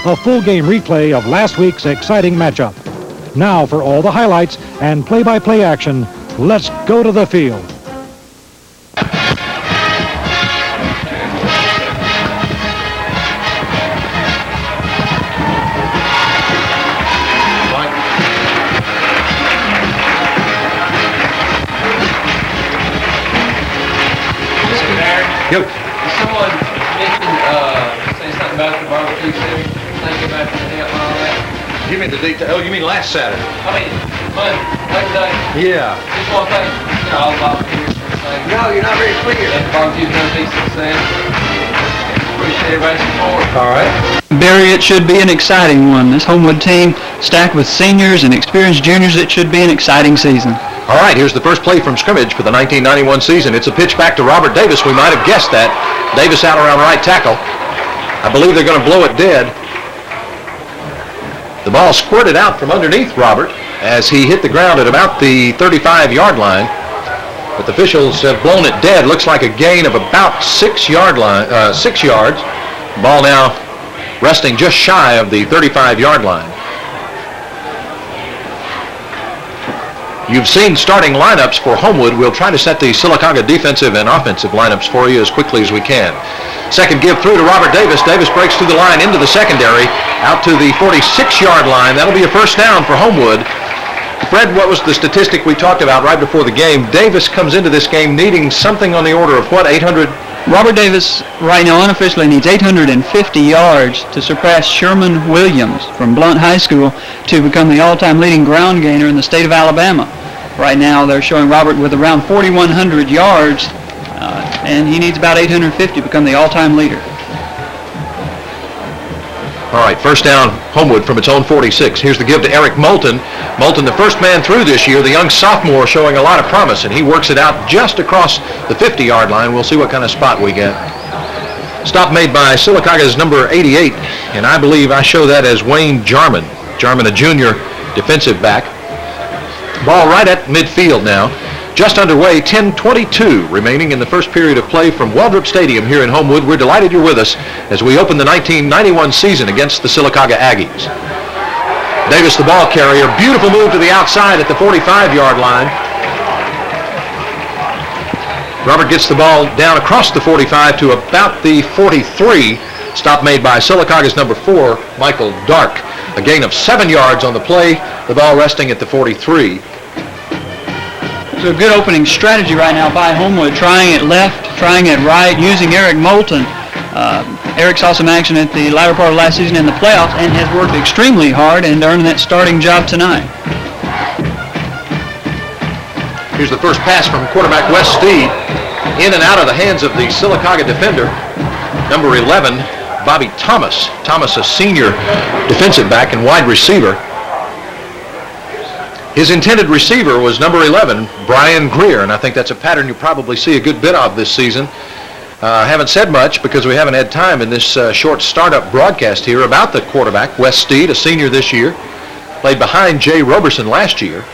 a full game replay of last week's exciting matchup. Now for all the highlights and play-by-play action, let's go to the field. Yo. Someone mentioned saying something about the barbecue thing about the day and all that. You mean the date? Oh, you mean last Saturday? I mean, Monday. Yeah. Just one thing, all the volunteers and things. No, you're not very clear. The barbecue's done decent thing. Appreciate everybody's support. All right. Barry, it should be an exciting one. This Homewood team, stacked with seniors and experienced juniors, it should be an exciting season. All right, here's the first play from scrimmage for the 1991 season. It's a pitch back to Robert Davis. We might have guessed that. Davis out around right tackle. I believe they're going to blow it dead. The ball squirted out from underneath Robert as he hit the ground at about the 35-yard line. But the officials have blown it dead. Looks like a gain of about 6 yards. Ball now resting just shy of the 35-yard line. You've seen starting lineups for Homewood. We'll try to set the Sylacauga defensive and offensive lineups for you as quickly as we can. Second give through to Robert Davis. Davis breaks through the line into the secondary, out to the 46-yard line. That'll be a first down for Homewood. Fred, what was the statistic we talked about right before the game? Davis comes into this game needing something on the order of what, 800? Robert Davis right now unofficially needs 850 yards to surpass Sherman Williams from Blount High School to become the all-time leading ground gainer in the state of Alabama. Right now they're showing Robert with around 4,100 yards, and he needs about 850 to become the all-time leader. All right, first down, Homewood from its own 46. Here's the give to Eric Moulton. Moulton, the first man through this year, the young sophomore, showing a lot of promise, and he works it out just across the 50-yard line. We'll see what kind of spot we get. Stop made by Sylacauga's number 88, and I believe I show that as Wayne Jarman. Jarman, a junior defensive back. Ball right at midfield now. Just underway, 10:22 remaining in the first period of play from Waldrop Stadium here in Homewood. We're delighted you're with us as we open the 1991 season against the Sylacauga Aggies. Davis, the ball carrier. Beautiful move to the outside at the 45-yard line. Robert gets the ball down across the 45 to about the 43. Stop made by Sylacauga's number 4, Michael Dark. A gain of 7 yards on the play, the ball resting at the 43. It's a good opening strategy right now by Homewood, trying it left, trying it right, using Eric Moulton. Eric saw some action at the latter part of last season in the playoffs and has worked extremely hard and earned that starting job tonight. Here's the first pass from quarterback Wes Steed. In and out of the hands of the Sylacauga defender, number 11, Bobby Thomas. Thomas, a senior defensive back and wide receiver. His intended receiver was number 11, Brian Greer, and I think that's a pattern you probably see a good bit of this season. I haven't said much because we haven't had time in this short startup broadcast here about the quarterback, Wes Steed, a senior this year. Played behind Jay Roberson last year.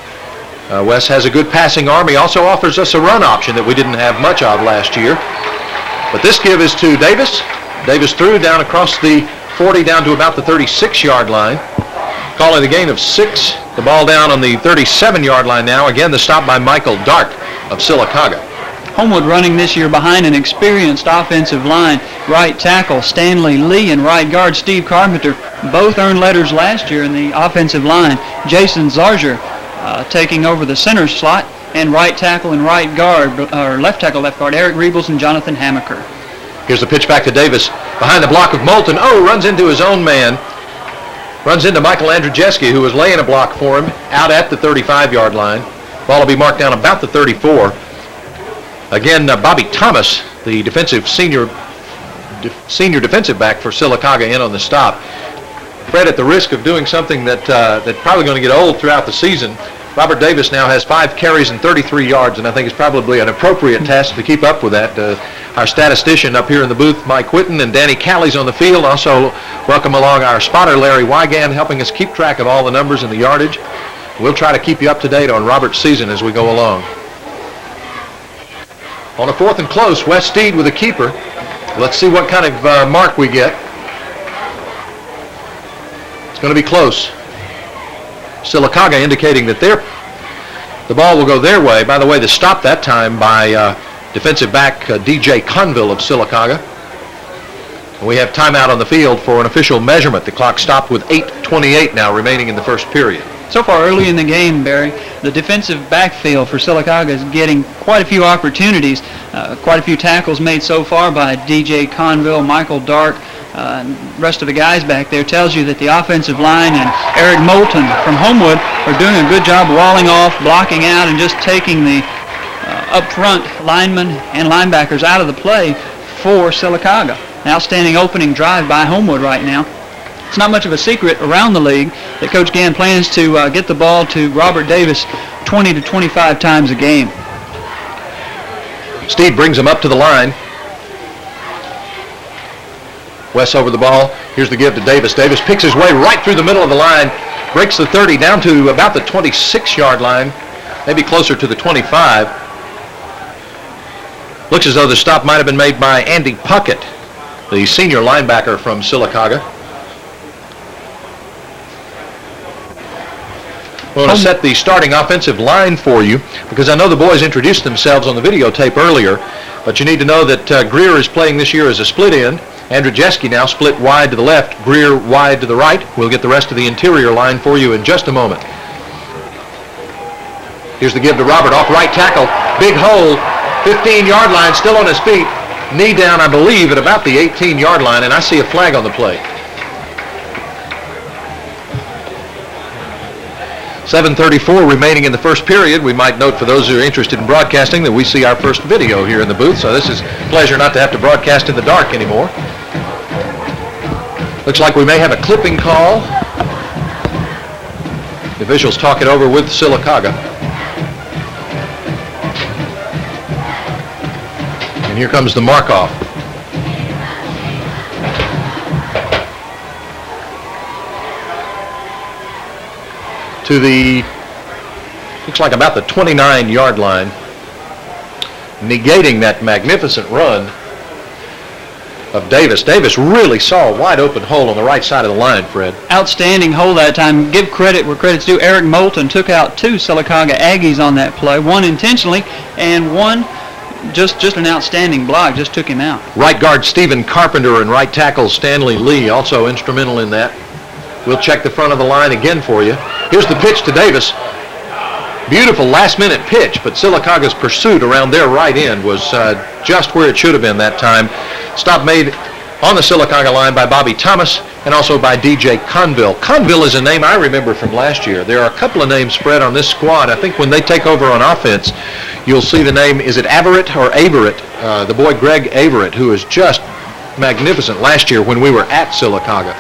Wes has a good passing arm. He also offers us a run option that we didn't have much of last year. But this give is to Davis. Davis threw down across the 40 down to about the 36-yard line. Calling the gain of 6. The ball down on the 37-yard line now. Again, the stop by Michael Dark of Sylacauga. Homewood running this year behind an experienced offensive line. Right tackle Stanley Lee and right guard Steve Carpenter both earned letters last year in the offensive line. Jason Zarger taking over the center slot, and right tackle and right guard, or left tackle, left guard, Eric Rebels and Jonathan Hamaker. Here's the pitch back to Davis behind the block of Moulton. Runs into his own man. Runs into Michael Andrzejewski, who was laying a block for him out at the 35-yard line. Ball will be marked down about the 34. Again, Bobby Thomas, the senior defensive back for Sylacauga, in on the stop. Fred, at the risk of doing something that's probably going to get old throughout the season, Robert Davis now has 5 carries and 33 yards, and I think it's probably an appropriate task to keep up with that. Our statistician up here in the booth, Mike Whitten, and Danny Calley's on the field. Also welcome along our spotter, Larry Wygand, helping us keep track of all the numbers and the yardage. We'll try to keep you up to date on Robert's season as we go along. On a 4th and close, Wes Steed with a keeper. Let's see what kind of mark we get. going to be close. Sylacauga indicating that the ball will go their way. By the way, the stop that time by defensive back DJ Conville of Sylacauga. And we have timeout on the field for an official measurement. The clock stopped with 8:28 now remaining in the first period. So far early in the game, Barry, the defensive backfield for Sylacauga is getting quite a few opportunities. Quite a few tackles made so far by DJ Conville, Michael Dark, and the rest of the guys back there. Tells you that the offensive line and Eric Moulton from Homewood are doing a good job walling off, blocking out, and just taking the up front linemen and linebackers out of the play for Sylacauga. An outstanding opening drive by Homewood right now. It's not much of a secret around the league that Coach Gann plans to get the ball to Robert Davis 20 to 25 times a game. Steed brings him up to the line. Wes over the ball. Here's the give to Davis. Davis picks his way right through the middle of the line, breaks the 30 down to about the 26-yard line, maybe closer to the 25. Looks as though the stop might have been made by Andy Puckett, the senior linebacker from Sylacauga. We're going to set the starting offensive line for you because I know the boys introduced themselves on the videotape earlier, but you need to know that Greer is playing this year as a split end. Andrzejewski now split wide to the left, Greer wide to the right. We'll get the rest of the interior line for you in just a moment. Here's the give to Robert off right tackle. Big hole, 15-yard line, still on his feet. Knee down, I believe, at about the 18-yard line, and I see a flag on the play. 7:34 remaining in the first period. We might note for those who are interested in broadcasting that we see our first video here in the booth, so this is a pleasure not to have to broadcast in the dark anymore. Looks like we may have a clipping call. The officials talk it over with Sylacauga. And here comes the mark-off. To the, looks like about the 29-yard line, negating that magnificent run of Davis. Davis really saw a wide open hole on the right side of the line, Fred. Outstanding hole that time. Give credit where credit's due. Eric Moulton took out two Sylacauga Aggies on that play, one intentionally and one just an outstanding block, just took him out. Right guard Stephen Carpenter and right tackle Stanley Lee also instrumental in that. We'll check the front of the line again for you. Here's the pitch to Davis. Beautiful last-minute pitch, but Sylacauga's pursuit around their right end was just where it should have been that time. Stop made on the Sylacauga line by Bobby Thomas and also by DJ Conville. Conville is a name I remember from last year. There are a couple of names spread on this squad. I think when they take over on offense, you'll see the name, is it Averett or Averett? The boy Greg Averett, who was just magnificent last year when we were at Sylacauga.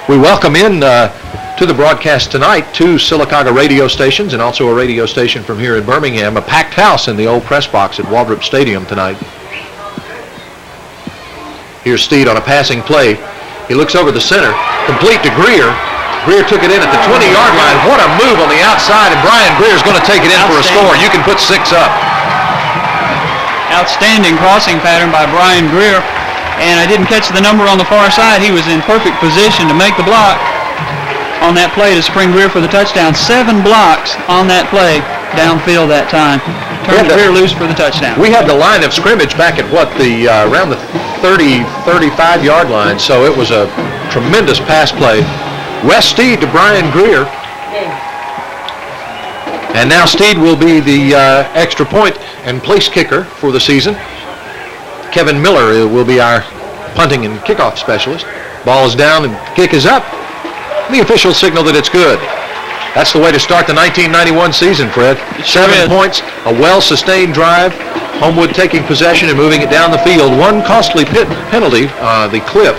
We welcome in to the broadcast tonight two Sylacauga radio stations and also a radio station from here in Birmingham. A packed house in the old press box at Waldrop Stadium tonight. Here's Steed on a passing play. He looks over the center, complete to Greer. Greer took it in at the 20-yard line. What a move on the outside, and Brian Greer's going to take it in for a score. You can put 6 up. Outstanding crossing pattern by Brian Greer. And I didn't catch the number on the far side. He was in perfect position to make the block on that play to spring Greer for the touchdown. 7 blocks on that play downfield that time. Turned Greer loose for the touchdown. We had the line of scrimmage back at around the 30, 35-yard line, so it was a tremendous pass play. Wes Steed to Brian Greer. And now Steed will be the extra point and place kicker for the season. Kevin Miller will be our punting and kickoff specialist. Ball is down and kick is up. The officials signal that it's good. That's the way to start the 1991 season, Fred. 7 points, a well-sustained drive. Homewood taking possession and moving it down the field. One costly penalty, the clip,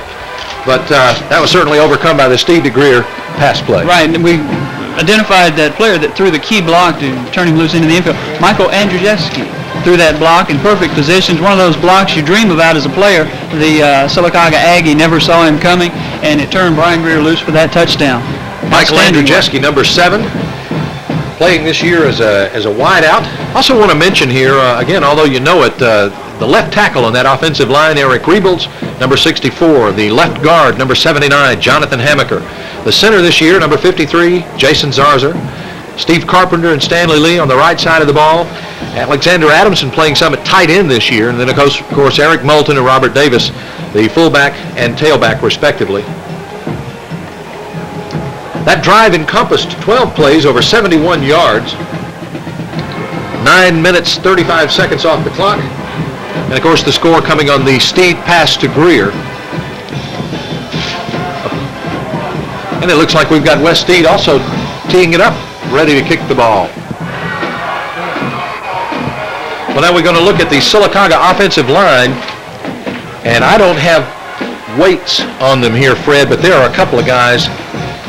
but that was certainly overcome by the Steve DeGreer pass play. Right, and we identified that player that threw the key block to turn him loose into the infield. Michael Andrzejewski threw that block in perfect positions. One of those blocks you dream about as a player. The Sylacauga Aggie never saw him coming, and it turned Brian Greer loose for that touchdown. Michael Andrzejewski, number 7, playing this year as a wide out. Also want to mention here, again, although you know it, The left tackle on that offensive line, Eric Rebels, number 64. The left guard, number 79, Jonathan Hamaker. The center this year, number 53, Jason Zarzer. Steve Carpenter and Stanley Lee on the right side of the ball. Alexander Adamson playing some at tight end this year. And then, of course, Eric Moulton and Robert Davis, the fullback and tailback, respectively. That drive encompassed 12 plays over 71 yards. 9 minutes, 35 seconds off the clock. And, of course, the score coming on the Steed pass to Greer. And it looks like we've got West Steed also teeing it up, ready to kick the ball. Well, now we're going to look at the Sylacauga offensive line. And I don't have weights on them here, Fred, but there are a couple of guys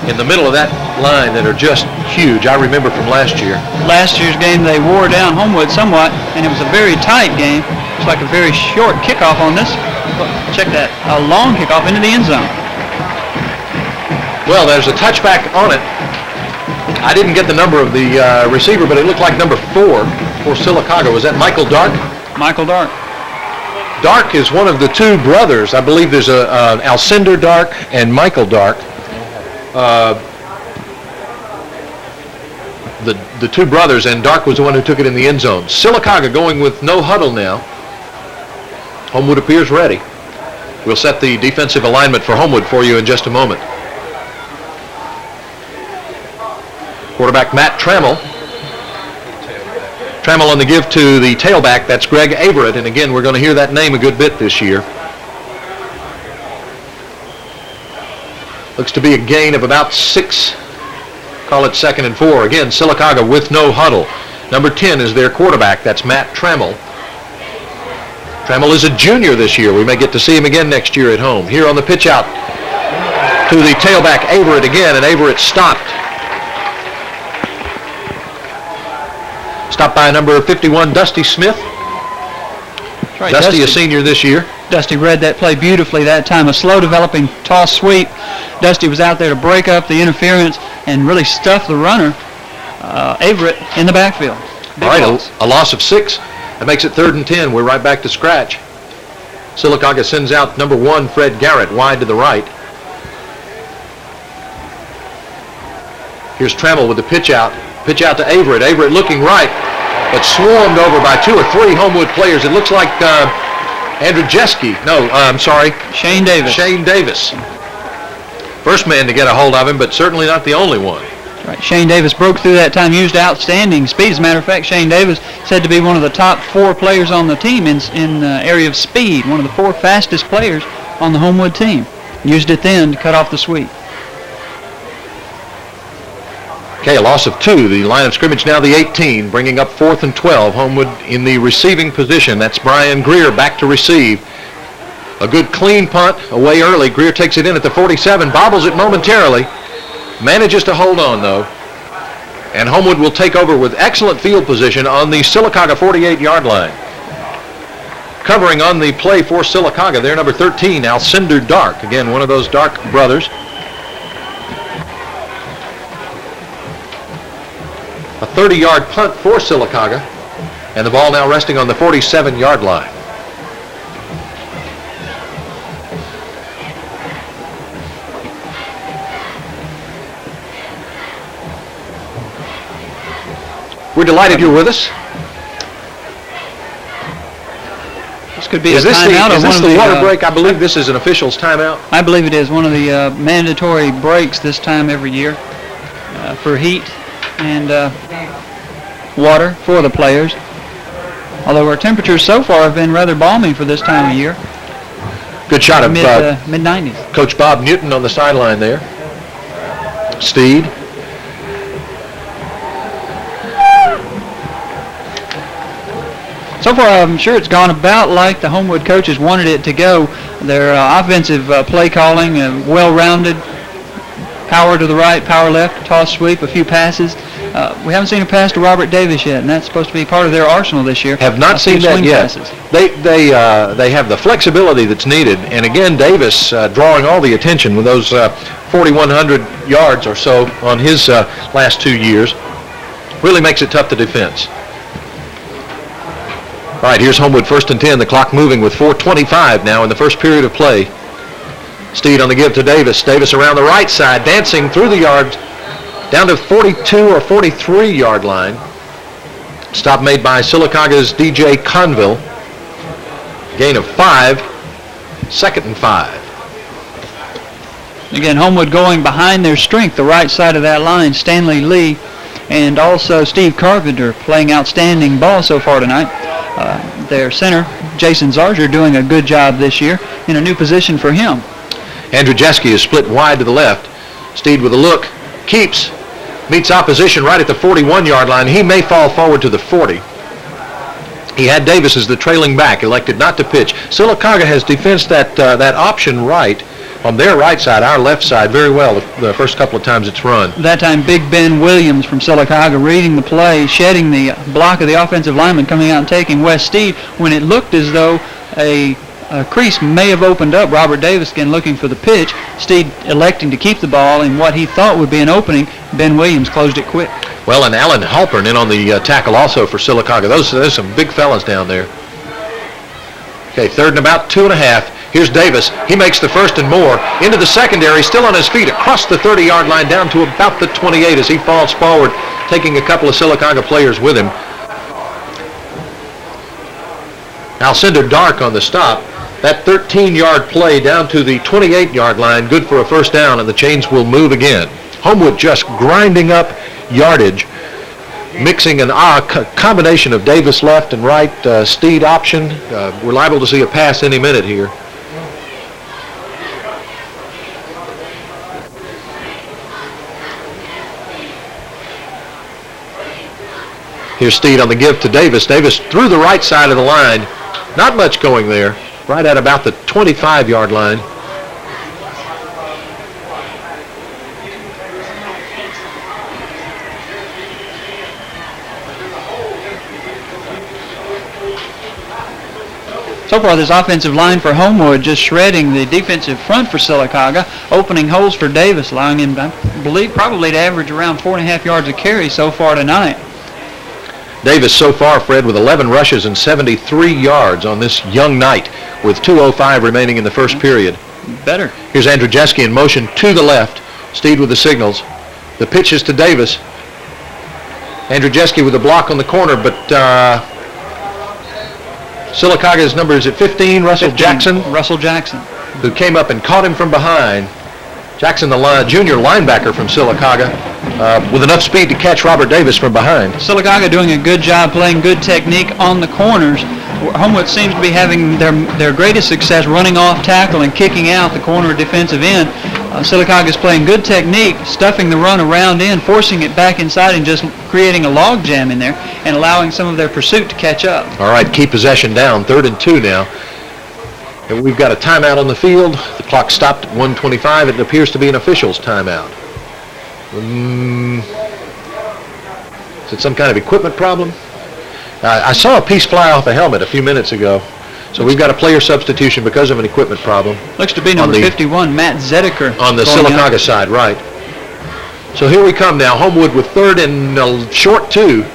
in the middle of that line that are just huge. I remember from last year. Last year's game, they wore down Homewood somewhat, and it was a very tight game. It's like a very short kickoff on this. Check that, a long kickoff into the end zone. Well, there's a touchback on it. I didn't get the number of the receiver, but it looked like number 4 for Sylacauga. Was that Michael Dark? Michael Dark. Dark is one of the two brothers. I believe there's Alcindor Dark and Michael Dark. The two brothers, and Dark was the one who took it in the end zone. Sylacauga going with no huddle now. Homewood appears ready. We'll set the defensive alignment for Homewood for you in just a moment. Quarterback Matt Trammell. Trammell on the give to the tailback. That's Greg Averett, and again, we're going to hear that name a good bit this year. Looks to be a gain of about 6. Call it 2nd and 4. Again, Sylacauga with no huddle. Number 10 is their quarterback. That's Matt Trammell. Trammell is a junior this year. We may get to see him again next year at home. Here on the pitch out to the tailback, Averett again, and Averett stopped. Stopped by number 51, Dusty Smith. That's right, Dusty, a senior this year. Dusty read that play beautifully that time. A slow developing toss sweep. Dusty was out there to break up the interference and really stuff the runner, Averett, in the backfield. All right, a loss of 6. That makes it 3rd and 10. We're right back to scratch. Sylacauga sends out number 1, Fred Garrett, wide to the right. Here's Trammell with the pitch out. Pitch out to Averett. Averett looking right, but swarmed over by 2 or 3 Homewood players. It looks like Andrew Jeske. No, I'm sorry. Shane Davis. Shane Davis. First man to get a hold of him, but certainly not the only one. Right. Shane Davis broke through that time, used outstanding speed. As a matter of fact, Shane Davis said to be one of the top 4 players on the team in area of speed, one of the 4 fastest players on the Homewood team. Used it then to cut off the sweep. Okay, a loss of 2. The line of scrimmage now the 18, bringing up 4th and 12. Homewood in the receiving position. That's Brian Greer back to receive. A good clean punt away early. Greer takes it in at the 47, bobbles it momentarily. Manages to hold on, though. And Homewood will take over with excellent field position on the Sylacauga 48-yard line. Covering on the play for Sylacauga, their number 13, Alcindor Dark. Again, one of those Dark brothers. A 30-yard punt for Sylacauga, and the ball now resting on the 47-yard line. We're delighted you're with us. This could be Is a timeout. Is this the water break? I believe this is an official's timeout. I believe it is one of the mandatory breaks this time every year for heat and water for the players. Although our temperatures so far have been rather balmy for this time of year. Good shot of mid-90s. Coach Bob Newton on the sideline there. Steed. So far, I'm sure it's gone about like the Homewood coaches wanted it to go. Their offensive play calling, well-rounded, power to the right, power left, toss sweep, a few passes. We haven't seen a pass to Robert Davis yet, and that's supposed to be part of their arsenal this year. Have not seen that yet. Passes. They have the flexibility that's needed, and again, Davis drawing all the attention with those 4,100 yards or so on his last 2 years. Really makes it tough to defense. All right, here's Homewood 1st and 10. The clock moving with 4:25 now in the first period of play. Steed on the give to Davis. Davis around the right side, dancing through the yard, down to 42 or 43 yard line. Stop made by Sylacauga's DJ Conville. Gain of 5, 2nd and 5. Again, Homewood going behind their strength, the right side of that line. Stanley Lee and also Steve Carpenter playing outstanding ball so far tonight. Their center, Jason Zarger, doing a good job this year in a new position for him. Andrew Jeske is split wide to the left. Steed with a look, keeps, meets opposition right at the 41-yard line. He may fall forward to the 40. He had Davis as the trailing back, elected not to pitch. Sylacauga has defensed that option right on their right side, our left side, very well the first couple of times it's run. That time, Big Ben Williams from Sylacauga reading the play, shedding the block of the offensive lineman, coming out and taking Wes Steed when it looked as though a crease may have opened up. Robert Davis again looking for the pitch. Steed electing to keep the ball in what he thought would be an opening. Ben Williams closed it quick. Well, and Alan Halpern in on the tackle also for Sylacauga. There's some big fellas down there. Okay, 3rd and about 2.5. Here's Davis. He makes the first and more. Into the secondary, still on his feet, across the 30-yard line, down to about the 28 as he falls forward, taking a couple of Sylacauga players with him. Alcindor Dark on the stop. That 13-yard play down to the 28-yard line, good for a first down, and the chains will move again. Homewood just grinding up yardage, mixing an combination of Davis left and right, Steed option. We're liable to see a pass any minute here. Here's Steed on the give to Davis. Davis through the right side of the line. Not much going there. Right at about the 25-yard line. So far, this offensive line for Homewood just shredding the defensive front for Sylacauga, opening holes for Davis, allowing him, I believe, probably to average around 4.5 yards a carry so far tonight. Davis so far, Fred, with 11 rushes and 73 yards on this young night with 2:05 remaining in the first period. Better. Here's Andrew Jeske in motion to the left. Steed with the signals. The pitch is to Davis. Andrew Jeske with a block on the corner, but Sylacauga's number is at 15, Russell Jackson. Russell Jackson. Who came up and caught him from behind. Jackson, the junior linebacker from Sylacauga, with enough speed to catch Robert Davis from behind. Sylacauga doing a good job playing good technique on the corners. Homewood seems to be having their greatest success running off tackle and kicking out the corner defensive end. Sylacauga is playing good technique, stuffing the run around in, forcing it back inside and just creating a log jam in there and allowing some of their pursuit to catch up. All right, keep possession down, 3rd and 2 now. And we've got a timeout on the field. The clock stopped at 1:25. It appears to be an official's timeout. Is it some kind of equipment problem? I saw a piece fly off a helmet a few minutes ago. So we've got a player substitution because of an equipment problem. Looks to be number 51, Matt Zedeker. On the Sylacauga side, right. So here we come now. Homewood with 3rd and a short 2.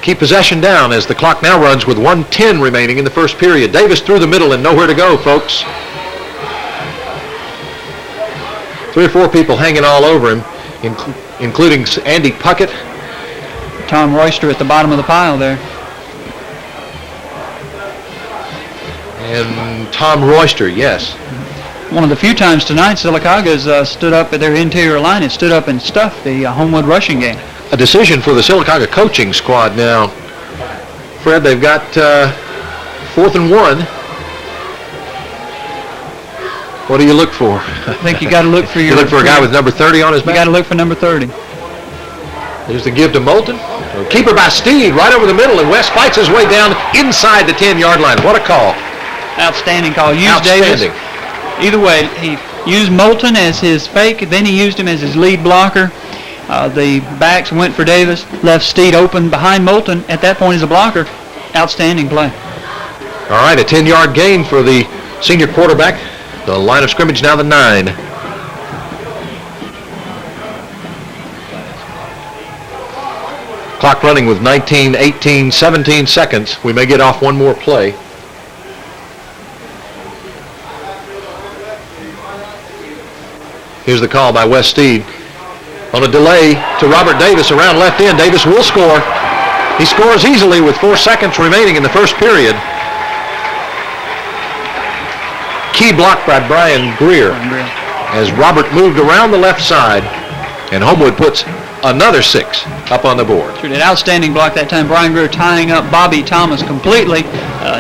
Keep possession down as the clock now runs with 1:10 remaining in the first period. Davis through the middle and nowhere to go, folks. 3 or 4 people hanging all over him, including Andy Puckett. Tom Royster at the bottom of the pile there. And Tom Royster, yes. One of the few times tonight Sylacauga's stood up at their interior line and stood up and stuffed the Homewood rushing game. A decision for the Sylacauga coaching squad now. Fred, they've got 4th and 1. What do you look for? I think you got to look for your... You look for a guy with number 30 on his back? You got to look for number 30. There's the give to Moulton. Keeper by Steed right over the middle, and West fights his way down inside the 10-yard line. What a call. Outstanding call. Outstanding. Davis. Either way, he used Moulton as his fake, then he used him as his lead blocker. The backs went for Davis, left Steed open behind Moulton. At that point as a blocker. Outstanding play. All right, a 10-yard gain for the senior quarterback. The line of scrimmage now the 9. Clock running with 19, 18, 17 seconds. We may get off one more play. Here's the call by Wes Steed. On a delay to Robert Davis around left end. Davis will score. He scores easily with 4 seconds remaining in the first period. Key block by Brian Greer as Robert moved around the left side, and Homewood puts another 6 up on the board. Sure did. Outstanding block that time. Brian Greer tying up Bobby Thomas completely.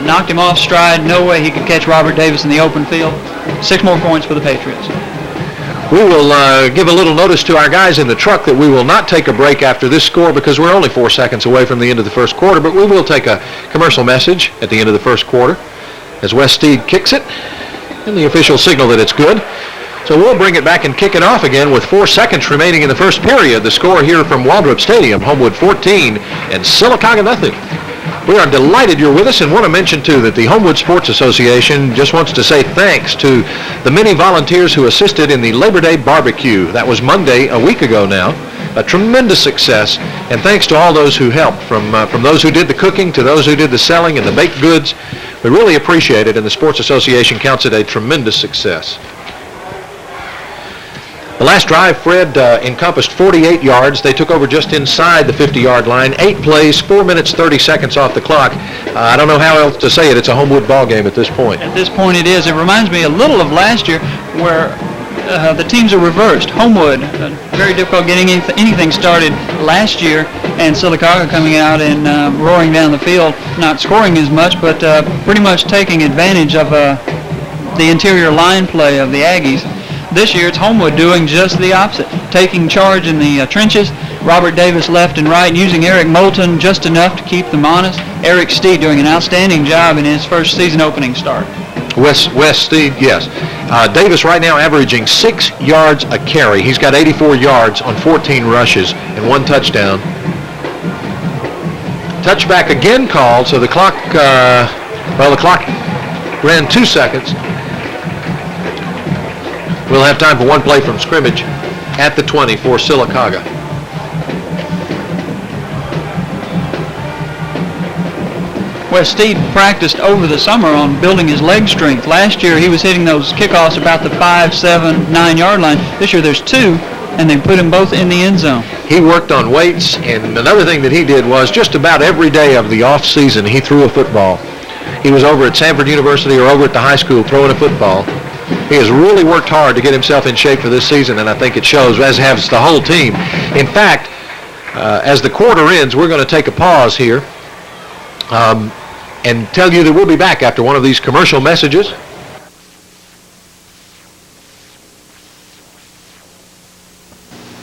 Knocked him off stride. No way he could catch Robert Davis in the open field. 6 more points for the Patriots. We will give a little notice to our guys in the truck that we will not take a break after this score because we're only 4 seconds away from the end of the first quarter, but we will take a commercial message at the end of the first quarter as Wes Steed kicks it, and the official signal that it's good. So we'll bring it back and kick it off again with 4 seconds remaining in the first period. The score here from Waldrop Stadium, Homewood 14 and Sylacauga nothing. We are delighted you're with us and want to mention, too, that the Homewood Sports Association just wants to say thanks to the many volunteers who assisted in the Labor Day barbecue. That was Monday, a week ago now. A tremendous success, and thanks to all those who helped, from those who did the cooking to those who did the selling and the baked goods. We really appreciate it, and the Sports Association counts it a tremendous success. The last drive, Fred, encompassed 48 yards. They took over just inside the 50-yard line. 8 plays, 4 minutes, 30 seconds off the clock. I don't know how else to say it. It's a Homewood ball game at this point. At this point it is. It reminds me a little of last year where the teams are reversed. Homewood, very difficult getting anything started last year, and Sylacauga coming out and roaring down the field, not scoring as much, but pretty much taking advantage of the interior line play of the Aggies. This year, it's Homewood doing just the opposite, taking charge in the trenches. Robert Davis left and right, using Eric Moulton just enough to keep them honest. Eric Steed doing an outstanding job in his first season opening start. Wes Steed, yes. Davis right now averaging 6 yards a carry. He's got 84 yards on 14 rushes and 1 touchdown. Touchback again called, so the clock ran 2 seconds. We'll have time for 1 play from scrimmage at the 20 for Sylacauga. Wes Steed practiced over the summer on building his leg strength. Last year he was hitting those kickoffs about the 5, 7, 9 yard line. This year there's 2, and they put him both in the end zone. He worked on weights, and another thing that he did was just about every day of the off season he threw a football. He was over at Sanford University or over at the high school throwing a football. He has really worked hard to get himself in shape for this season, and I think it shows, as has the whole team. In fact, as the quarter ends, we're going to take a pause here and tell you that we'll be back after one of these commercial messages.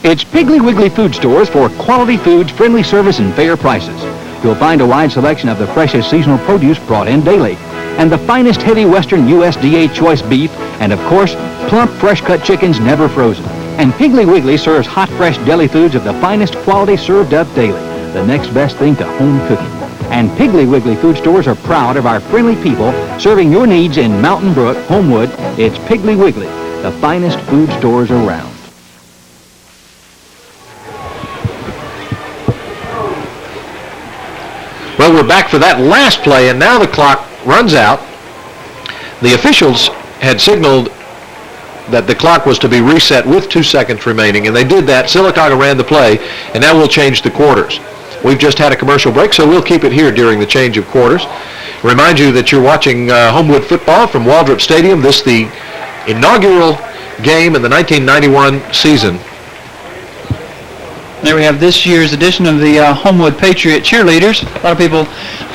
It's Piggly Wiggly Food Stores for quality foods, friendly service, and fair prices. You'll find a wide selection of the freshest seasonal produce brought in daily, and the finest heavy Western USDA choice beef, and of course, plump, fresh-cut chickens never frozen. And Piggly Wiggly serves hot, fresh deli foods of the finest quality served up daily, the next best thing to home cooking. And Piggly Wiggly Food Stores are proud of our friendly people serving your needs in Mountain Brook, Homewood. It's Piggly Wiggly, the finest food stores around. Well, we're back for that last play, and now the clock runs out. The officials had signaled that the clock was to be reset with 2 seconds remaining, and they did that. Sylacauga ran the play, and now we'll change the quarters. We've just had a commercial break, so we'll keep it here during the change of quarters. Remind you that you're watching Homewood football from Waldrop Stadium. This is the inaugural game in the 1991 season. There we have this year's edition of the Homewood Patriot cheerleaders. A lot of people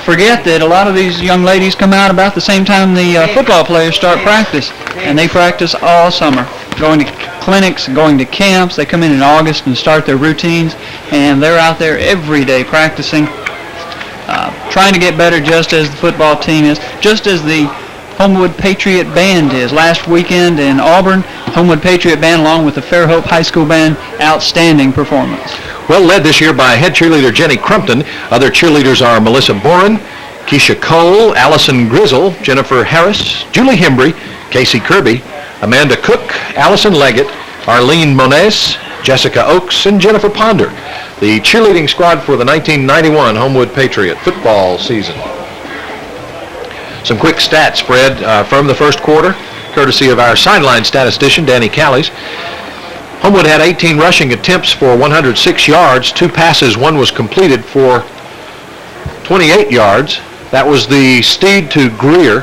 forget that a lot of these young ladies come out about the same time the football players start practice, and they practice all summer, going to clinics, going to camps. They come in August and start their routines, and they're out there every day practicing, trying to get better just as the football team is, just as the Homewood Patriot Band is. Last weekend in Auburn, Homewood Patriot Band along with the Fairhope High School Band, outstanding performance. Well led this year by head cheerleader Jenny Crumpton. Other cheerleaders are Melissa Boren, Keisha Cole, Allison Grizzle, Jennifer Harris, Julie Hembry, Casey Kirby, Amanda Cook, Allison Leggett, Arlene Moniz, Jessica Oakes, and Jennifer Ponder. the cheerleading squad for the 1991 Homewood Patriot football season. Some quick stats spread from the first quarter, courtesy of our sideline statistician, Danny Callies. Homewood had 18 rushing attempts for 106 yards, 2 passes, 1 was completed for 28 yards. That was the Steed to Greer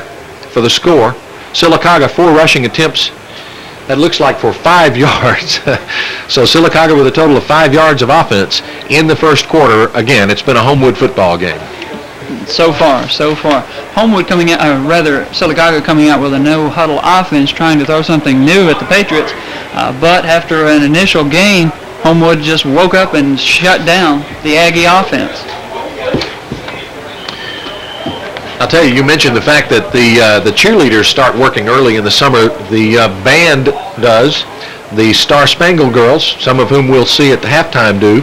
for the score. Sylacauga, 4 rushing attempts. That looks like for 5 yards. So Sylacauga with a total of 5 yards of offense in the first quarter. Again, it's been a Homewood football game. So far. Homewood coming out, Sylacauga coming out with a no-huddle offense, trying to throw something new at the Patriots. But after an initial gain, Homewood just woke up and shut down the Aggie offense. I'll tell you, you mentioned the fact that the cheerleaders start working early in the summer. The band does. The Star Spangled Girls, some of whom we'll see at the halftime, do.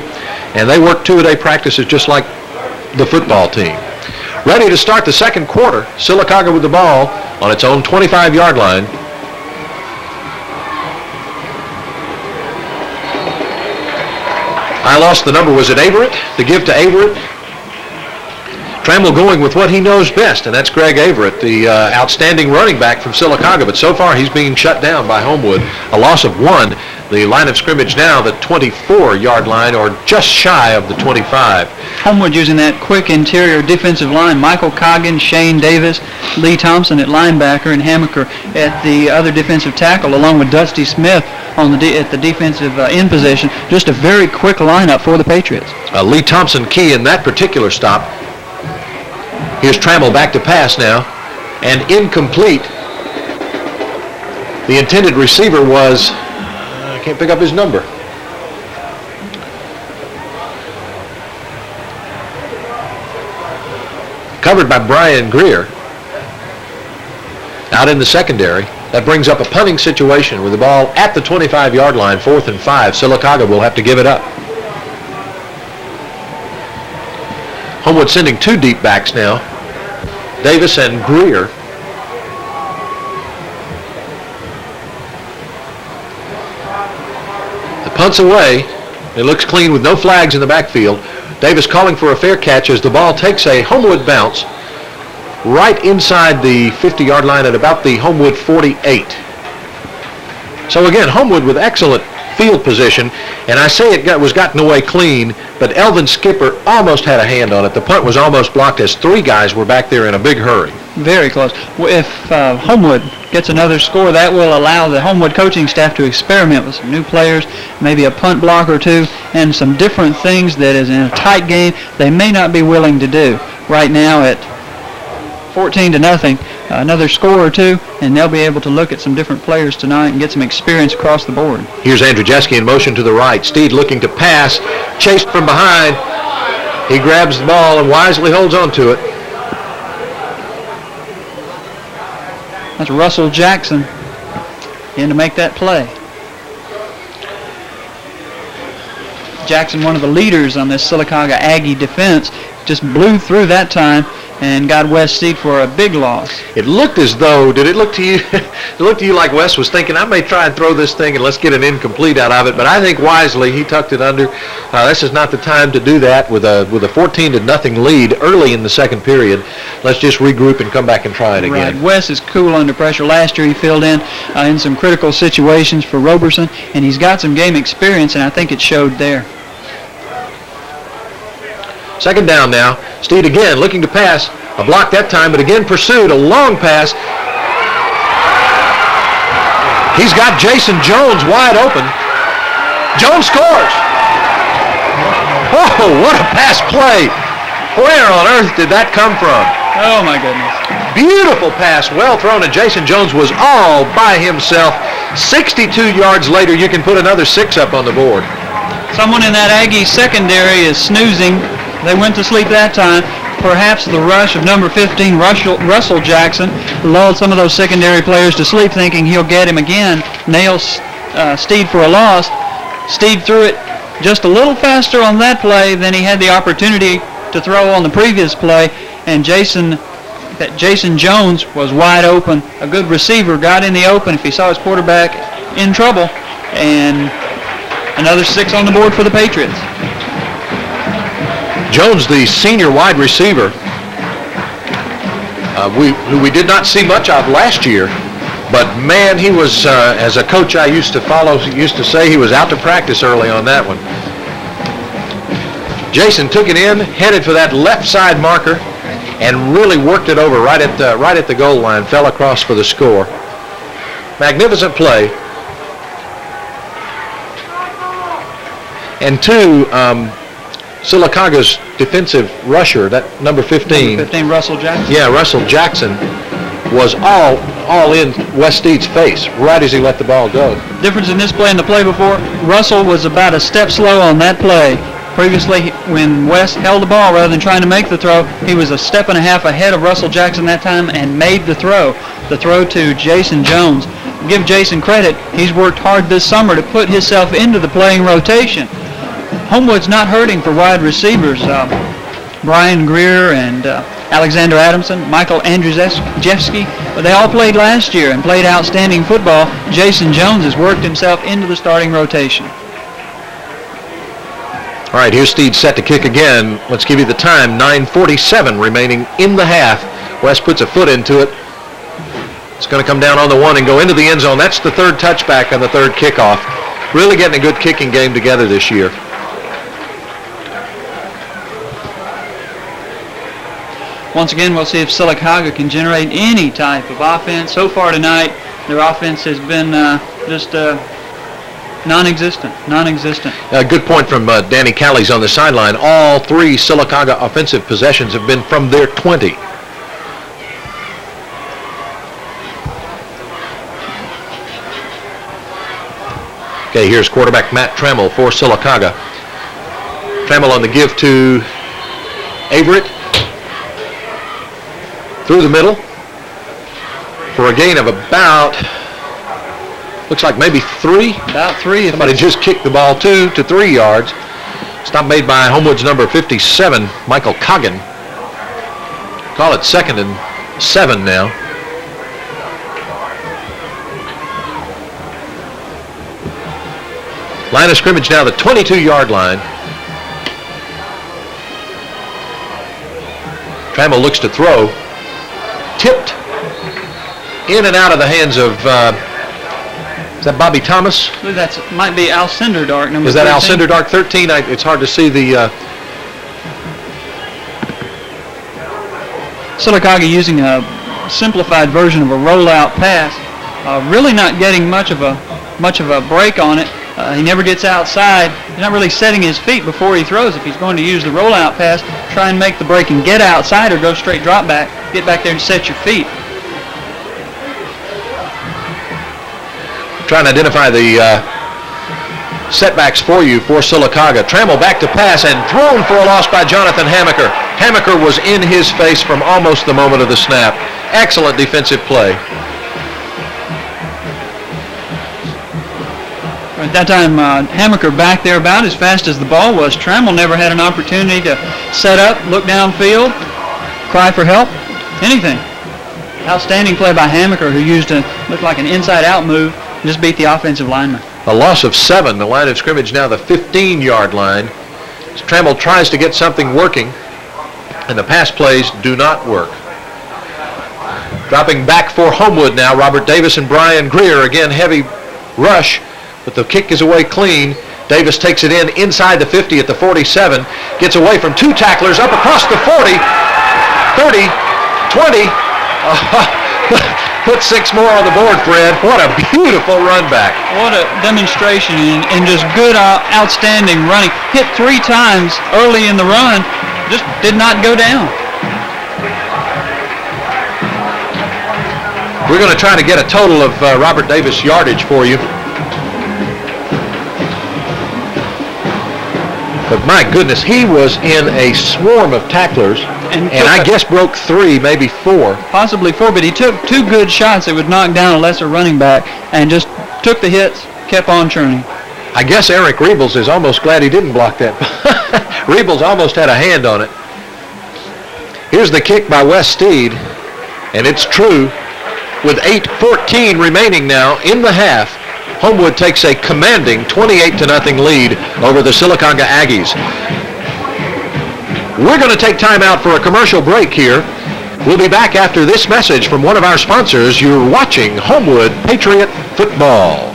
And they work 2-a-day practices just like the football team. Ready to start the second quarter. Sylacauga with the ball on its own 25-yard line. I lost the number. Was it Averett? The give to Averett. Trammell going with what he knows best, and that's Greg Averett, the outstanding running back from Sylacauga. But so far, he's being shut down by Homewood. A loss of 1. The line of scrimmage now, the 24-yard line, or just shy of the 25. Homewood using that quick interior defensive line. Michael Coggin, Shane Davis, Lee Thompson at linebacker, and Hammaker at the other defensive tackle, along with Dusty Smith on at the defensive end position. Just a very quick lineup for the Patriots. Lee Thompson key in that particular stop. Here's Trammell back to pass now, and incomplete. The intended receiver was, I can't pick up his number. Covered by Brian Greer. Out in the secondary. That brings up a punting situation with the ball at the 25-yard line, 4th and 5. Sylacauga will have to give it up. Homewood sending 2 deep backs now, Davis and Greer. The punt's away. It looks clean with no flags in the backfield. Davis calling for a fair catch as the ball takes a Homewood bounce right inside the 50-yard line at about the Homewood 48. So again, Homewood with excellent field position, and I say it was gotten away clean, but Elvin Skipper almost had a hand on it. The punt was almost blocked as 3 guys were back there in a big hurry. Very close. If Homewood gets another score, that will allow the Homewood coaching staff to experiment with some new players, maybe a punt block or 2, and some different things that is in a tight game they may not be willing to do. Right now at 14-0, another score or 2, and they'll be able to look at some different players tonight and get some experience across the board. Here's Andrzejewski in motion to the right. Steed looking to pass, chased from behind. He grabs the ball and wisely holds on to it. That's Russell Jackson in to make that play. Jackson, one of the leaders on this Sylacauga Aggie defense, just blew through that time and got Wes Steed for a big loss. It looked as though, did it look to you, it looked to you like Wes was thinking, I may try and throw this thing and let's get an incomplete out of it, but I think wisely he tucked it under. This is not the time to do that with a 14-0 lead early in the second period. Let's just regroup and come back and try it again. Right. Wes is cool under pressure. Last year he filled in some critical situations for Roberson, and he's got some game experience, and I think it showed there. Second down now. Steed again looking to pass. A block that time, but again pursued. A long pass. He's got Jason Jones wide open. Jones scores. Oh, what a pass play. Where on earth did that come from? Oh, my goodness. Beautiful pass, well thrown, and Jason Jones was all by himself. 62 yards later, you can put another 6 up on the board. Someone in that Aggie secondary is snoozing. They went to sleep that time. Perhaps the rush of number 15, Russell Jackson, lulled some of those secondary players to sleep, thinking he'll get him again. Nails Steed for a loss. Steed threw it just a little faster on that play than he had the opportunity to throw on the previous play, and Jason Jones was wide open. A good receiver got in the open if he saw his quarterback in trouble, and another 6 on the board for the Patriots. Jones, the senior wide receiver, who we did not see much of last year, but man, he was, as a coach I used to follow, used to say he was out to practice early on that one. Jason took it in, headed for that left side marker, and really worked it over right at the goal line, fell across for the score. Magnificent play. And two, Sylacauga's defensive rusher, that number 15. Number 15, Russell Jackson. Yeah, Russell Jackson was all in West Steed's face right as he let the ball go. Difference in this play and the play before, Russell was about a step slow on that play. Previously, when West held the ball rather than trying to make the throw, he was a step and a half ahead of Russell Jackson that time and made the throw. The throw to Jason Jones. Give Jason credit. He's worked hard this summer to put himself into the playing rotation. Homewood's not hurting for wide receivers. Brian Greer and Alexander Adamson, Michael Andrzejewski, they all played last year and played outstanding football. Jason Jones has worked himself into the starting rotation. All right, here's Steed set to kick again. Let's give you the time, 9:47 remaining in the half. West puts a foot into it. It's going to come down on the one and go into the end zone. That's the third touchback on the third kickoff. Really getting a good kicking game together this year. Once again, we'll see if Sylacauga can generate any type of offense. So far tonight, their offense has been just non-existent. A good point from Danny Callies on the sideline. All three Sylacauga offensive possessions have been from their 20. Okay, here's quarterback Matt Trammell for Sylacauga. Trammell on the give to Averett. Through the middle for a gain of about, looks like maybe 3. About 3. Somebody just kicked the ball 2 to 3 yards. Stop made by Homewood's number 57, Michael Coggin. Call it 2nd and 7 now. Line of scrimmage now, the 22-yard line. Trammell looks to throw. Tipped in and out of the hands of, is that Bobby Thomas? I believe that might be Al Cinderdark, number 13. Is that Al Cinderdark, 13? It's hard to see the... Sylacauga using a simplified version of a rollout pass. Really not getting much of a break on it. He never gets outside. He's not really setting his feet before he throws. If he's going to use the rollout pass, try and make the break and get outside or go straight drop back. Get back there and set your feet. Trying to identify the setbacks for you for Sylacauga. Trammell back to pass and thrown for a loss by Jonathan Hammaker. Hammaker was in his face from almost the moment of the snap. Excellent defensive play. At that time, Hammaker back there about as fast as the ball was. Trammell never had an opportunity to set up, look downfield, cry for help, anything. Outstanding play by Hammaker, who used a looked like an inside-out move, just beat the offensive lineman. A loss of 7. The line of scrimmage now the 15-yard line. As Trammell tries to get something working, and the pass plays do not work. Dropping back for Homewood now, Robert Davis and Brian Greer. Again, heavy rush. But the kick is away clean. Davis takes it in inside the 50 at the 47. Gets away from 2 tacklers up across the 40, 30, 20. Put 6 more on the board, Fred. What a beautiful run back. What a demonstration and just good, outstanding running. Hit 3 times early in the run. Just did not go down. We're going to try to get a total of Robert Davis yardage for you. But my goodness, he was in a swarm of tacklers, and I guess broke 3, maybe 4. Possibly 4, but he took 2 good shots that would knock down a lesser running back and just took the hits, kept on churning. I guess Eric Rebels is almost glad he didn't block that. Rebels almost had a hand on it. Here's the kick by West Steed, and it's true. With 8:14 remaining now in the half, Homewood takes a commanding 28-0 lead over the Sylacauga Aggies. We're going to take time out for a commercial break here. We'll be back after this message from one of our sponsors. You're watching Homewood Patriot Football.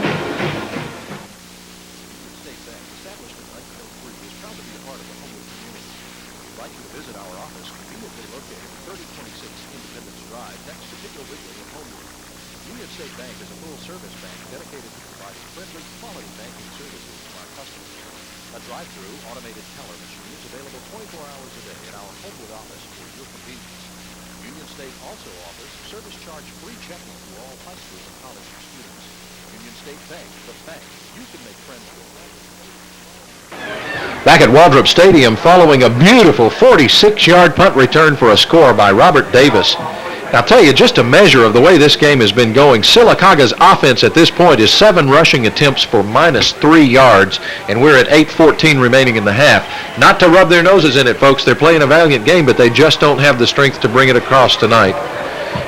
Back at Waldrop Stadium following a beautiful 46-yard punt return for a score by Robert Davis. I'll tell you, just a measure of the way this game has been going, Sylacauga's offense at this point is 7 rushing attempts for -3 yards, and we're at 8:14 remaining in the half. Not to rub their noses in it, folks. They're playing a valiant game, but they just don't have the strength to bring it across tonight.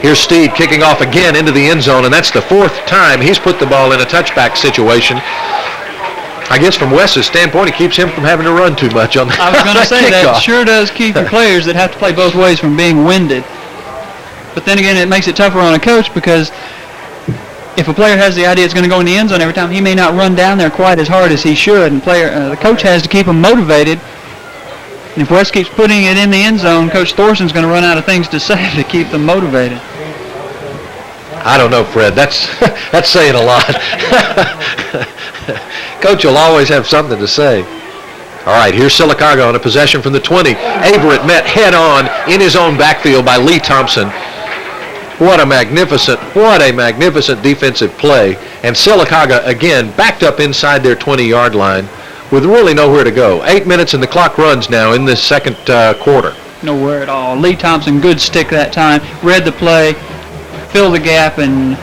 Here's Steed kicking off again into the end zone, and that's the 4th time he's put the ball in a touchback situation. I guess from Wes's standpoint, it keeps him from having to run too much on that. I was going to say kickoff. that sure does keep your players that have to play both ways from being winded. But then again, it makes it tougher on a coach because if a player has the idea it's going to go in the end zone every time, he may not run down there quite as hard as he should. And the coach has to keep him motivated. And if Wes keeps putting it in the end zone, Coach Thorson's going to run out of things to say to keep them motivated. I don't know, Fred. That's saying a lot. Coach will always have something to say. All right, here's Sylacauga on a possession from the 20. Averett met head on in his own backfield by Lee Thompson. What a magnificent defensive play. And Sylacauga, again, backed up inside their 20-yard line with really nowhere to go. 8 minutes and the clock runs now in this second quarter. Nowhere at all. Lee Thompson, good stick that time, read the play, filled the gap, and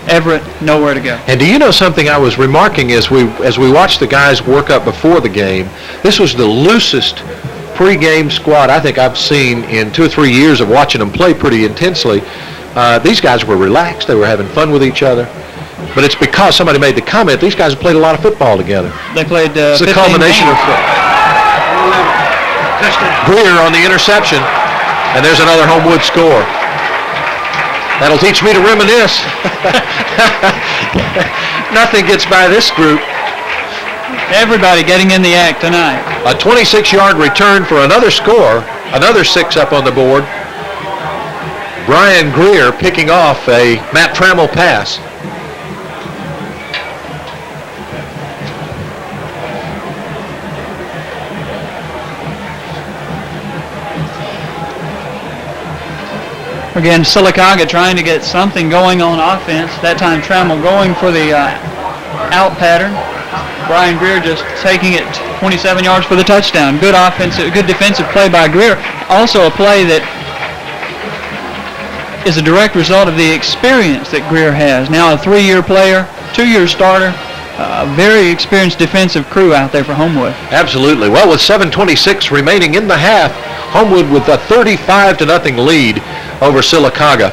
Everett, nowhere to go. And do you know something I was remarking as we watched the guys work up before the game? This was the loosest pregame squad I think I've seen in 2 or 3 years of watching them play pretty intensely. These guys were relaxed. They were having fun with each other. But it's because somebody made the comment, these guys have played a lot of football together. They played it's a culmination of Greer on the interception, and there's another Homewood score. That'll teach me to reminisce. Nothing gets by this group. Everybody getting in the act tonight. A 26-yard return for another score, another 6 up on the board. Brian Greer picking off a Matt Trammell pass. Again, Sylacauga trying to get something going on offense. That time Trammell going for the out pattern. Brian Greer just taking it 27 yards for the touchdown. Good defensive play by Greer. Also a play that is a direct result of the experience that Greer has. Now a 3-year player, 2-year starter, a very experienced defensive crew out there for Homewood. Absolutely. Well, with 7:26 remaining in the half, Homewood with a 35-0 lead over Sylacauga.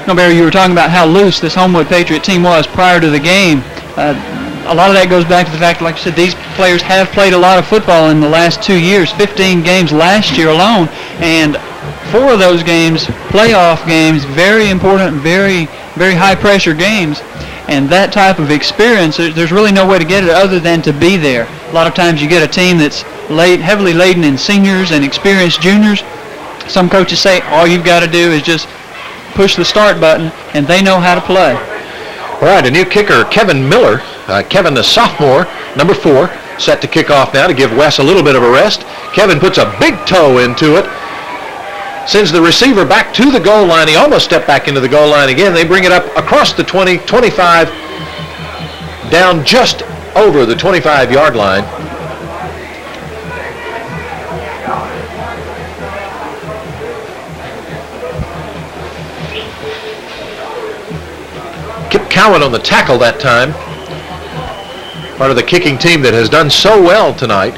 No, Barry, you were talking about how loose this Homewood Patriot team was prior to the game. A lot of that goes back to the fact, like you said, these players have played a lot of football in the last 2 years, 15 games last year alone, and 4 of those games, playoff games, very important, very, very high-pressure games. And that type of experience, there's really no way to get it other than to be there. A lot of times you get a team that's heavily laden in seniors and experienced juniors. Some coaches say all you've got to do is just push the start button, and they know how to play. All right, a new kicker, Kevin Miller. Kevin, the sophomore, number 4, set to kick off now to give Wes a little bit of a rest. Kevin puts a big toe into it. Sends the receiver back to the goal line. He almost stepped back into the goal line again. They bring it up across the 20, 25, down just over the 25-yard line. Kip Cowan on the tackle that time. Part of the kicking team that has done so well tonight.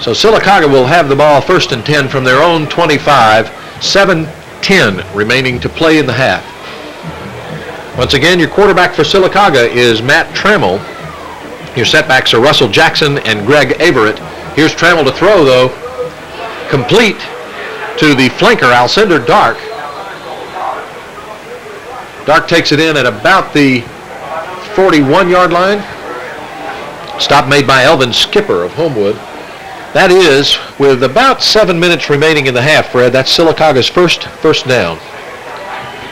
So Sylacauga will have the ball 1st and 10 from their own 25, 7:10 remaining to play in the half. Once again, your quarterback for Sylacauga is Matt Trammell. Your setbacks are Russell Jackson and Greg Averett. Here's Trammell to throw, though. Complete to the flanker, Alcindor Dark. Dark takes it in at about the 41-yard line. Stop made by Elvin Skipper of Homewood. That is, with about 7 minutes remaining in the half, Fred, that's Sylacauga's first down.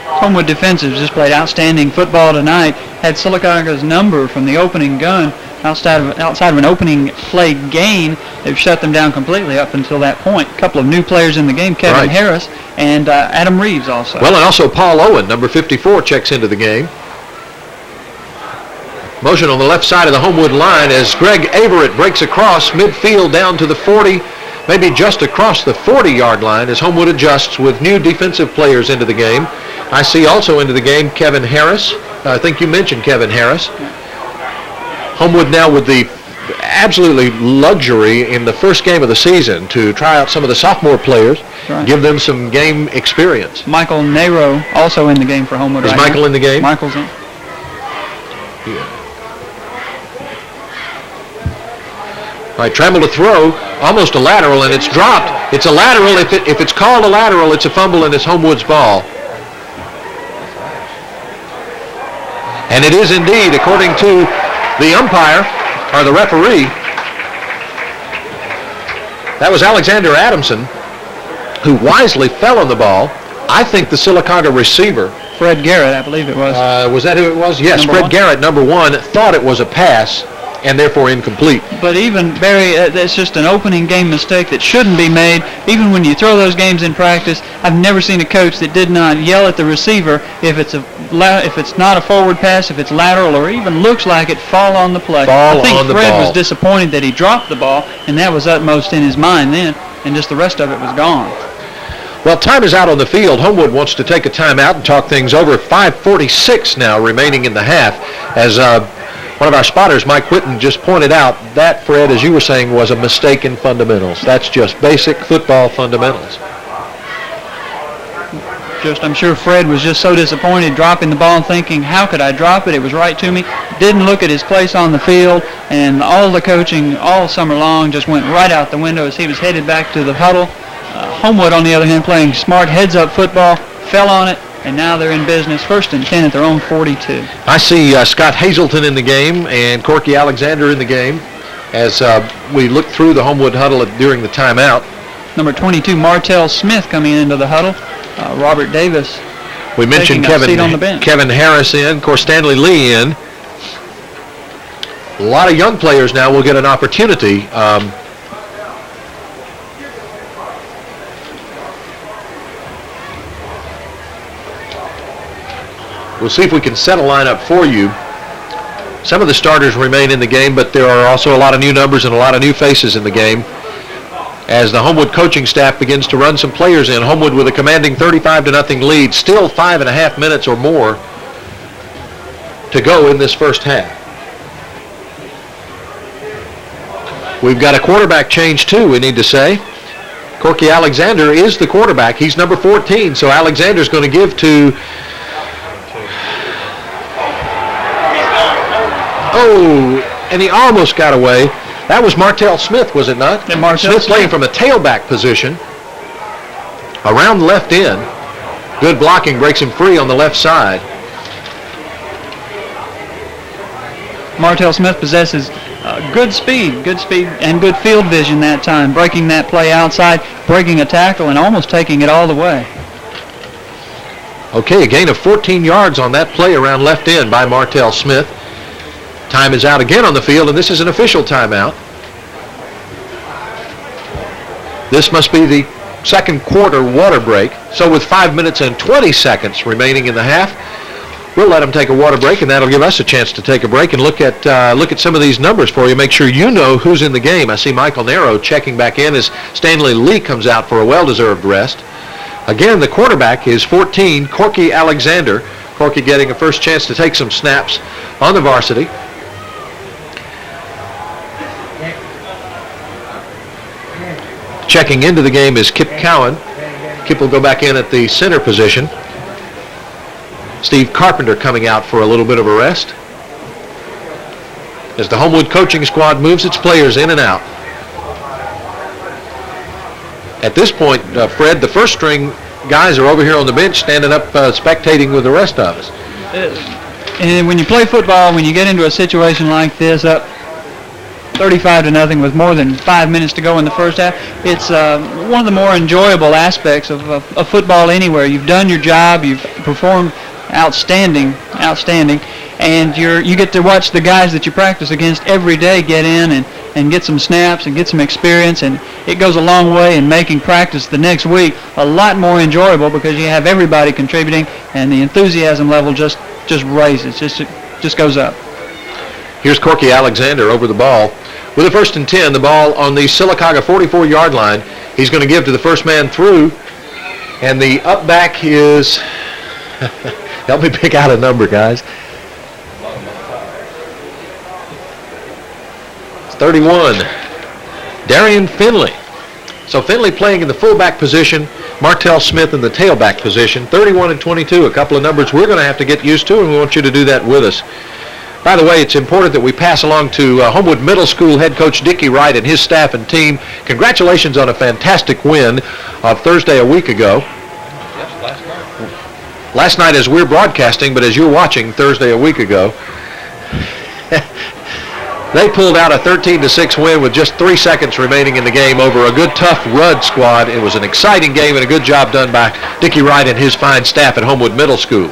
Homewood defensive just played outstanding football tonight. Had Sylacauga's number from the opening gun. Outside of an opening play gain, they've shut them down completely up until that point. A couple of new players in the game, Kevin Harris and Adam Reeves also. Well, and also Paul Owen, number 54, checks into the game. Motion on the left side of the Homewood line as Greg Averett breaks across midfield down to the 40, maybe just across the 40-yard line as Homewood adjusts with new defensive players into the game. I see also into the game Kevin Harris. I think you mentioned Kevin Harris. Homewood now with the absolutely luxury in the first game of the season to try out some of the sophomore players, give them some game experience. Michael Nero also in the game for Homewood. Is Michael in the game? Michael's in. Yeah. All right, Trammell to throw, almost a lateral, and it's dropped. It's a lateral. If it's called a lateral, it's a fumble, and it's Homewood's ball. And it is indeed, according to the umpire, or the referee. That was Alexander Adamson, who wisely fell on the ball. I think the Sylacauga receiver. Fred Garrett, I believe it was. Was that who it was? Yes, Fred Garrett, number 1, thought it was a pass, and therefore incomplete. But even, Barry, that's just an opening game mistake that shouldn't be made. Even when you throw those games in practice, I've never seen a coach that did not yell at the receiver if it's not a forward pass, if it's lateral, or even looks like it, fall on the play. I think Fred was disappointed that he dropped the ball, and that was utmost in his mind then, and just the rest of it was gone. Well, time is out on the field. Homewood wants to take a timeout and talk things over. 5:46 now remaining in the half. As one of our spotters, Mike Whitten, just pointed out, that, Fred, as you were saying, was a mistake in fundamentals. That's just basic football fundamentals. I'm sure Fred was just so disappointed dropping the ball and thinking, how could I drop it? It was right to me. Didn't look at his place on the field, and all the coaching all summer long just went right out the window as he was headed back to the huddle. Homewood, on the other hand, playing smart heads-up football, fell on it, and now they're in business. 1st and 10 at their own 42. I see Scott Hazelton in the game and Corky Alexander in the game as we look through the Homewood huddle during the timeout. Number 22, Martell Smith, coming into the huddle. Robert Davis. We mentioned Kevin Harris in. Of course, Stanley Lee in. A lot of young players now will get an opportunity. We'll see if we can set a lineup for you. Some of the starters remain in the game, but there are also a lot of new numbers and a lot of new faces in the game as the Homewood coaching staff begins to run some players in. Homewood with a commanding 35-0 lead, still 5.5 minutes or more to go in this first half. We've got a quarterback change too, we need to say. Corky Alexander is the quarterback. He's number 14, so Alexander's going to give to... Oh, and he almost got away. That was Martell Smith, was it not? Smith playing from a tailback position. Around the left end. Good blocking, breaks him free on the left side. Martell Smith possesses good speed and good field vision that time, breaking that play outside, breaking a tackle, and almost taking it all the way. Okay, a gain of 14 yards on that play around left end by Martell Smith. Time is out again on the field, and this is an official timeout. This must be the second quarter water break. So with 5 minutes and 20 seconds remaining in the half, we'll let them take a water break, and that'll give us a chance to take a break and look at some of these numbers for you. Make sure you know who's in the game. I see Michael Nero checking back in as Stanley Lee comes out for a well-deserved rest. Again, the quarterback is 14, Corky Alexander. Corky getting a first chance to take some snaps on the varsity. Checking into the game is Kip Cowan. Kip will go back in at the center position. Steve Carpenter coming out for a little bit of a rest as the Homewood coaching squad moves its players in and out. at this point, Fred, the first string guys are over here on the bench standing up spectating with the rest of us. And when you play football, when you get into a situation like this, up 35-0 with more than 5 minutes to go in the first half, it's one of the more enjoyable aspects of football anywhere. You've done your job, you've performed outstanding, and you get to watch the guys that you practice against every day get in and get some snaps and get some experience, and it goes a long way in making practice the next week a lot more enjoyable because you have everybody contributing and the enthusiasm level just raises, just goes up. Here's Corky Alexander over the ball. With a 1st and 10, the ball on the Sylacauga 44-yard line. He's going to give to the first man through, and the up back is, help me pick out a number, guys. It's 31, Darian Finley. So Finley playing in the fullback position, Martell Smith in the tailback position, 31 and 22, a couple of numbers we're going to have to get used to, and we want you to do that with us. By the way, it's important that we pass along to Homewood Middle School head coach Dickie Wright and his staff and team. Congratulations on a fantastic win of Thursday a week ago. Yes, Last night as we're broadcasting, but as you're watching Thursday a week ago, they pulled out a 13-6 win with just 3 seconds remaining in the game over a good, tough Rudd squad. It was an exciting game and a good job done by Dickie Wright and his fine staff at Homewood Middle School.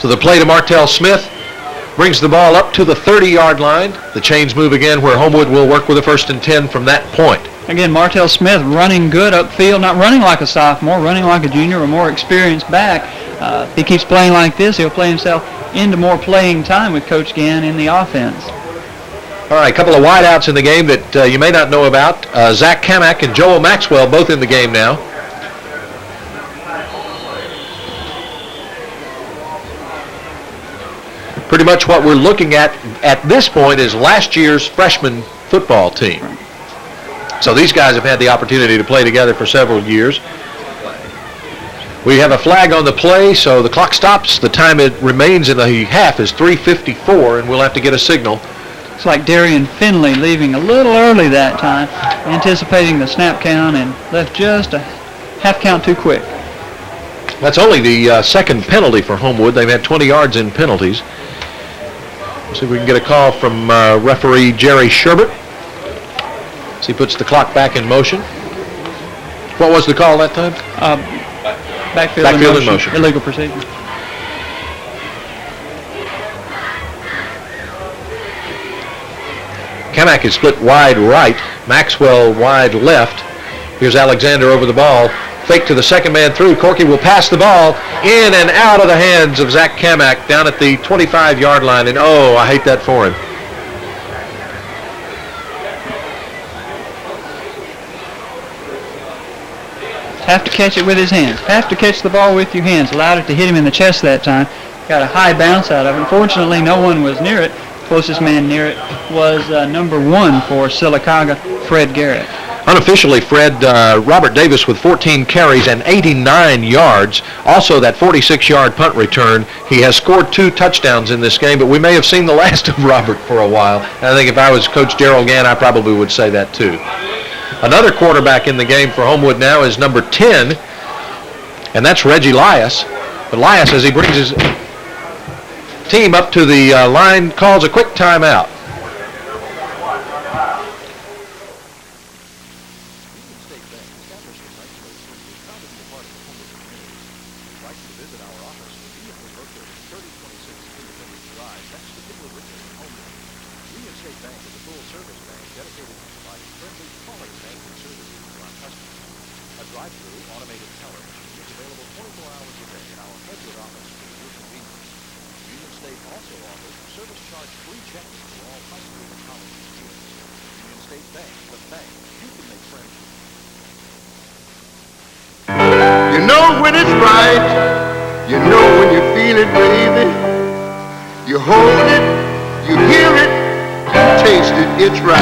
So the play to Martell Smith brings the ball up to the 30-yard line. The chains move again where Homewood will work with a 1st and 10 from that point. Again, Martell Smith running good upfield, not running like a sophomore, running like a junior or more experienced back. If he keeps playing like this, he'll play himself into more playing time with Coach Gann in the offense. All right, a couple of wideouts in the game that you may not know about. Zach Kamak and Joel Maxwell both in the game now. Pretty much what we're looking at this point is last year's freshman football team. So these guys have had the opportunity to play together for several years. We have a flag on the play, so the clock stops. The time it remains in the half is 3:54, and we'll have to get a signal. It's like Darian Finley leaving a little early that time, anticipating the snap count, and left just a half count too quick. That's only the second penalty for Homewood. They've had 20 yards in penalties. See if we can get a call from referee Jerry Sherbert. So he puts the clock back in motion. What was the call that time? Backfield in motion. Illegal procedure. Kamak is split wide right. Maxwell wide left. Here's Alexander over the ball. Fake to the second man through. Corky will pass the ball in and out of the hands of Zach Kamak down at the 25-yard line. And oh, I hate that for him. Have to catch it with his hands. Have to catch the ball with your hands. Allowed it to hit him in the chest that time. Got a high bounce out of it. Unfortunately, no one was near it. Closest man near it was number 1 for Sylacauga, Fred Garrett. Unofficially, Fred, Robert Davis with 14 carries and 89 yards. Also that 46-yard punt return. He has scored 2 touchdowns in this game, but we may have seen the last of Robert for a while. And I think if I was Coach Darrell Gann, I probably would say that too. Another quarterback in the game for Homewood now is number 10, and that's Reggie Lias. But Lias, as he brings his team up to the line, calls a quick timeout. You know when it's right, you know when you feel it, baby. You hold it, you hear it, you taste it, it's right.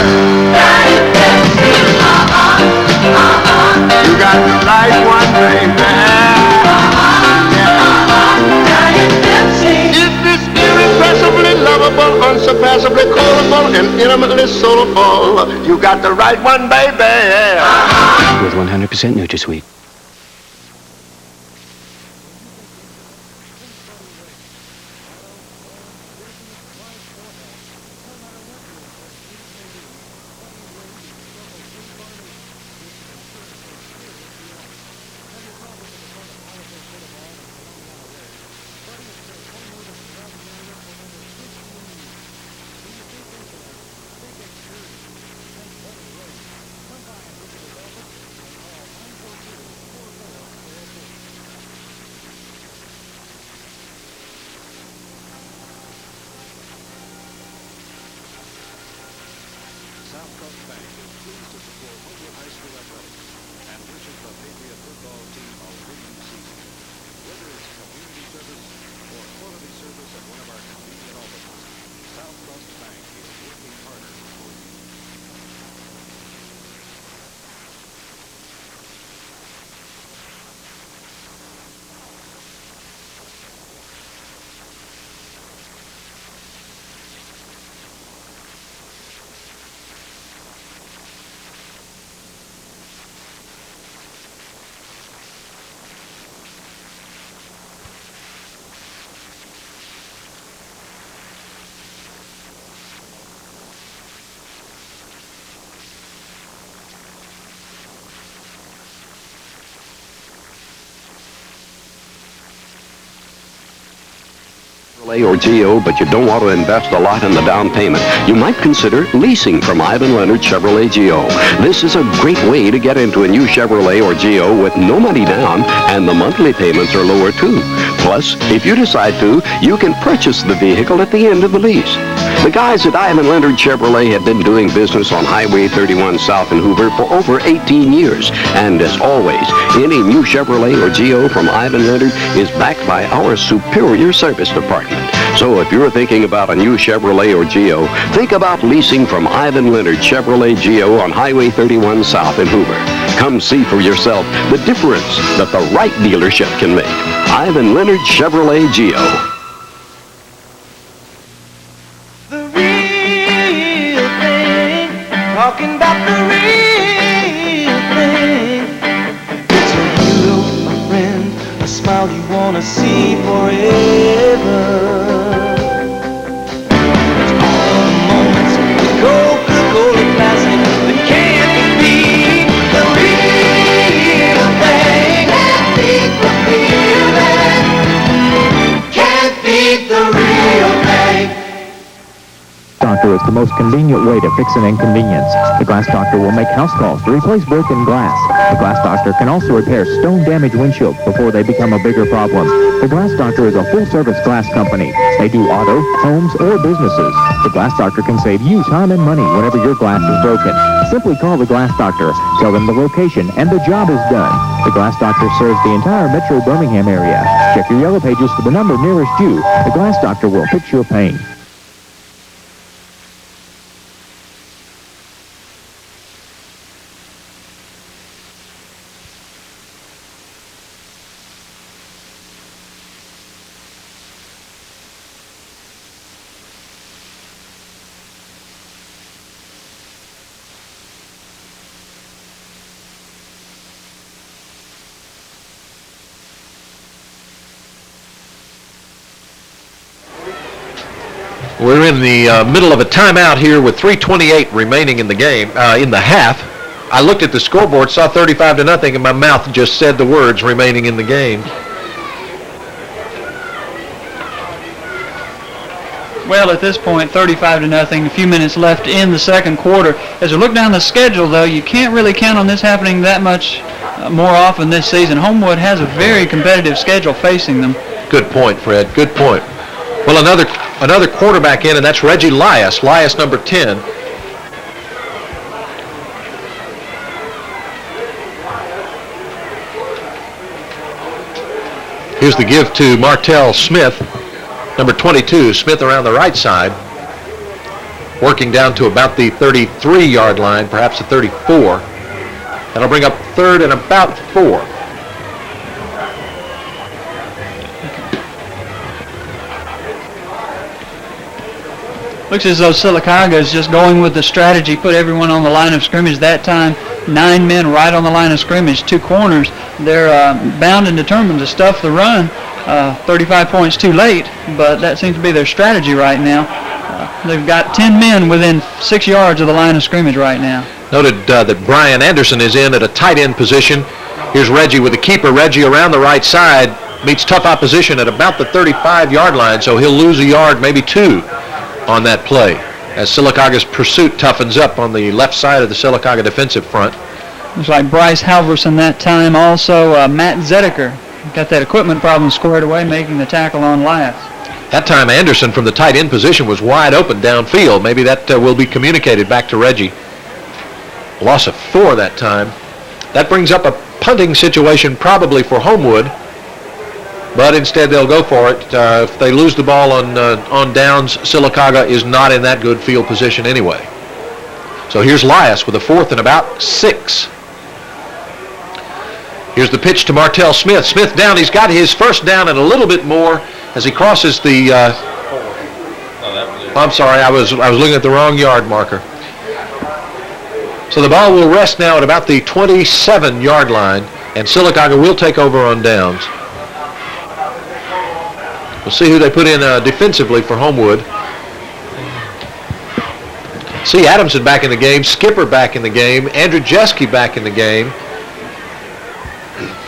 You got the right one, baby. Is this irrepressibly lovable, unsurpassably callable, and intimately so beautiful. You got the right one, baby. With 100% NutraSweet. Bank is pleased to support Homewood High School athletics and wishes the Patriot football team a winning season. Whether it's community service or quality service at one of our convenient offices, South Coast Bank is working harder for you. Or GEO, but you don't want to invest a lot in the down payment, you might consider leasing from Ivan Leonard Chevrolet GEO. This is a great way to get into a new Chevrolet or GEO with no money down, and the monthly payments are lower too. Plus, if you decide to, you can purchase the vehicle at the end of the lease. The guys at Ivan Leonard Chevrolet have been doing business on Highway 31 South in Hoover for over 18 years. And as always, any new Chevrolet or GEO from Ivan Leonard is backed by our superior service department. So if you're thinking about a new Chevrolet or GEO, think about leasing from Ivan Leonard Chevrolet GEO on Highway 31 South in Hoover. Come see for yourself the difference that the right dealership can make. Ivan Leonard Chevrolet GEO. Talking about the real thing. It's a real, my friend, a smile you wanna see forever. It's all the moments of the Coca-Cola Classic that can't beat the real thing. Can't beat the real thing. Can't beat the real thing. Doctor is the most convenient way to fix an inconvenience. The Glass Doctor will make house calls to replace broken glass. The Glass Doctor can also repair stone-damaged windshields before they become a bigger problem. The Glass Doctor is a full-service glass company. They do auto, homes, or businesses. The Glass Doctor can save you time and money whenever your glass is broken. Simply call the Glass Doctor, tell them the location, and the job is done. The Glass Doctor serves the entire Metro Birmingham area. Check your yellow pages for the number nearest you. The Glass Doctor will fix your pain. We're in the middle of a timeout here with 3:28 remaining in the game, in the half. I looked at the scoreboard, saw 35-0, and my mouth just said the words remaining in the game. Well, at this point, 35-0, a few minutes left in the second quarter. As we look down the schedule, though, you can't really count on this happening that much more often this season. Homewood has a very competitive schedule facing them. Good point, Fred. Good point. Well, another quarterback in, and that's Reggie Lias, number 10. Here's the give to Martell Smith, number 22. Smith around the right side, working down to about the 33-yard line, perhaps the 34. That'll bring up third and about 4. Looks as though Sylacauga is just going with the strategy, put everyone on the line of scrimmage. That time, 9 men right on the line of scrimmage, 2 corners. They're bound and determined to stuff the run. 35 points too late, but that seems to be their strategy right now. They've got 10 men within 6 yards of the line of scrimmage right now. Noted that Brian Anderson is in at a tight end position. Here's Reggie with the keeper. Reggie around the right side meets tough opposition at about the 35-yard line, so he'll lose a yard, maybe 2 on that play as Sylacauga's pursuit toughens up on the left side of the Sylacauga defensive front. Looks like Bryce Halverson that time. Also, Matt Zedeker got that equipment problem squared away, making the tackle on last. That time Anderson from the tight end position was wide open downfield. Maybe that will be communicated back to Reggie. Loss of 4 that time. That brings up a punting situation probably for Homewood, but instead they'll go for it. If they lose the ball on downs, Sylacauga is not in that good field position anyway. So here's Lias with a 4th and about 6. Here's the pitch to Martell Smith. Smith down. He's got his first down and a little bit more as he crosses the. I'm sorry, I was looking at the wrong yard marker. So the ball will rest now at about the 27-yard line, and Sylacauga will take over on downs. We'll see who they put in defensively for Homewood. See Adamson back in the game, Skipper back in the game, Andrew Jeske back in the game.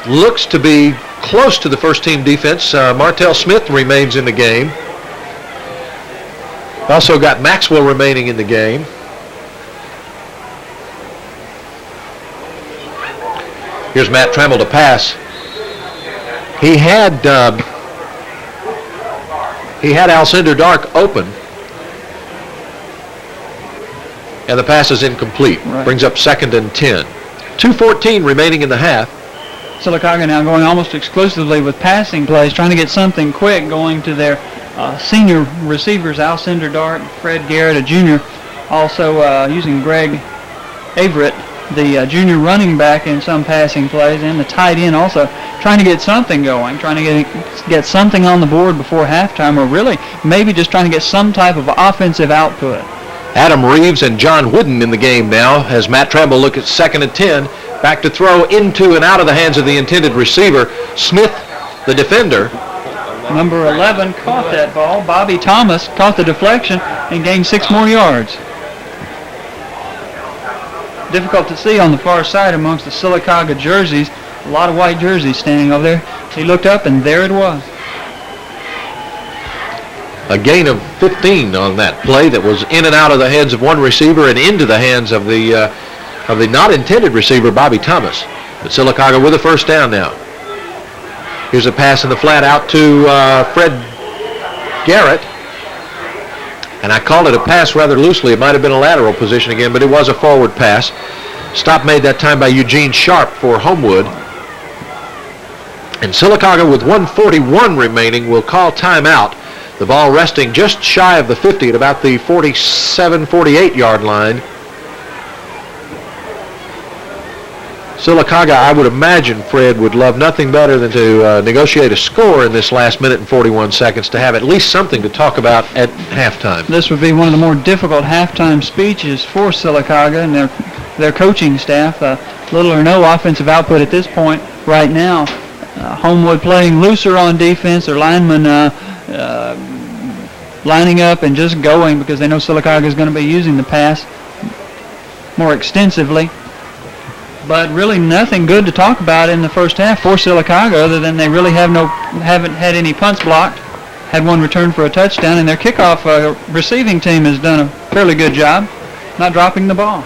Looks to be close to the first-team defense. Martell Smith remains in the game. Also got Maxwell remaining in the game. Here's Matt Trammell to pass. He had Alcindor Dark open, and the pass is incomplete. Right. Brings up 2nd and 10. 2:14 remaining in the half. Sylacauga now going almost exclusively with passing plays, trying to get something quick, going to their senior receivers, Alcindor Dark, Fred Garrett, a junior, also using Greg Averett, the junior running back, in some passing plays, and the tight end also trying to get something going, trying to get something on the board before halftime, or really maybe just trying to get some type of offensive output. Adam Reeves and John Wooden in the game now as Matt Trammell look at 2nd and 10. Back to throw into and out of the hands of the intended receiver. Smith, the defender. Number 11 caught that ball. Bobby Thomas caught the deflection and gained 6 more yards. Difficult to see on the far side amongst the Sylacauga jerseys. A lot of white jerseys standing over there. He looked up and there it was. A gain of 15 on that play that was in and out of the hands of one receiver and into the hands of the not intended receiver, Bobby Thomas. But Sylacauga with a first down now. Here's a pass in the flat out to Fred Garrett. And I called it a pass rather loosely. It might have been a lateral position again, but it was a forward pass. Stop made that time by Eugene Sharp for Homewood. And Sylacauga with 1:41 remaining will call timeout. The ball resting just shy of the 50 at about the 47, 48-yard line. Sylacauga, I would imagine, Fred, would love nothing better than to negotiate a score in this last minute and 41 seconds to have at least something to talk about at halftime. This would be one of the more difficult halftime speeches for Sylacauga and their coaching staff. Little or no offensive output at this point right now. Homewood playing looser on defense. Their linemen lining up and just going because they know Sylacauga is going to be using the pass more extensively. But really nothing good to talk about in the first half for Sylacauga other than they really haven't had any punts blocked, had one return for a touchdown, and their kickoff receiving team has done a fairly good job not dropping the ball.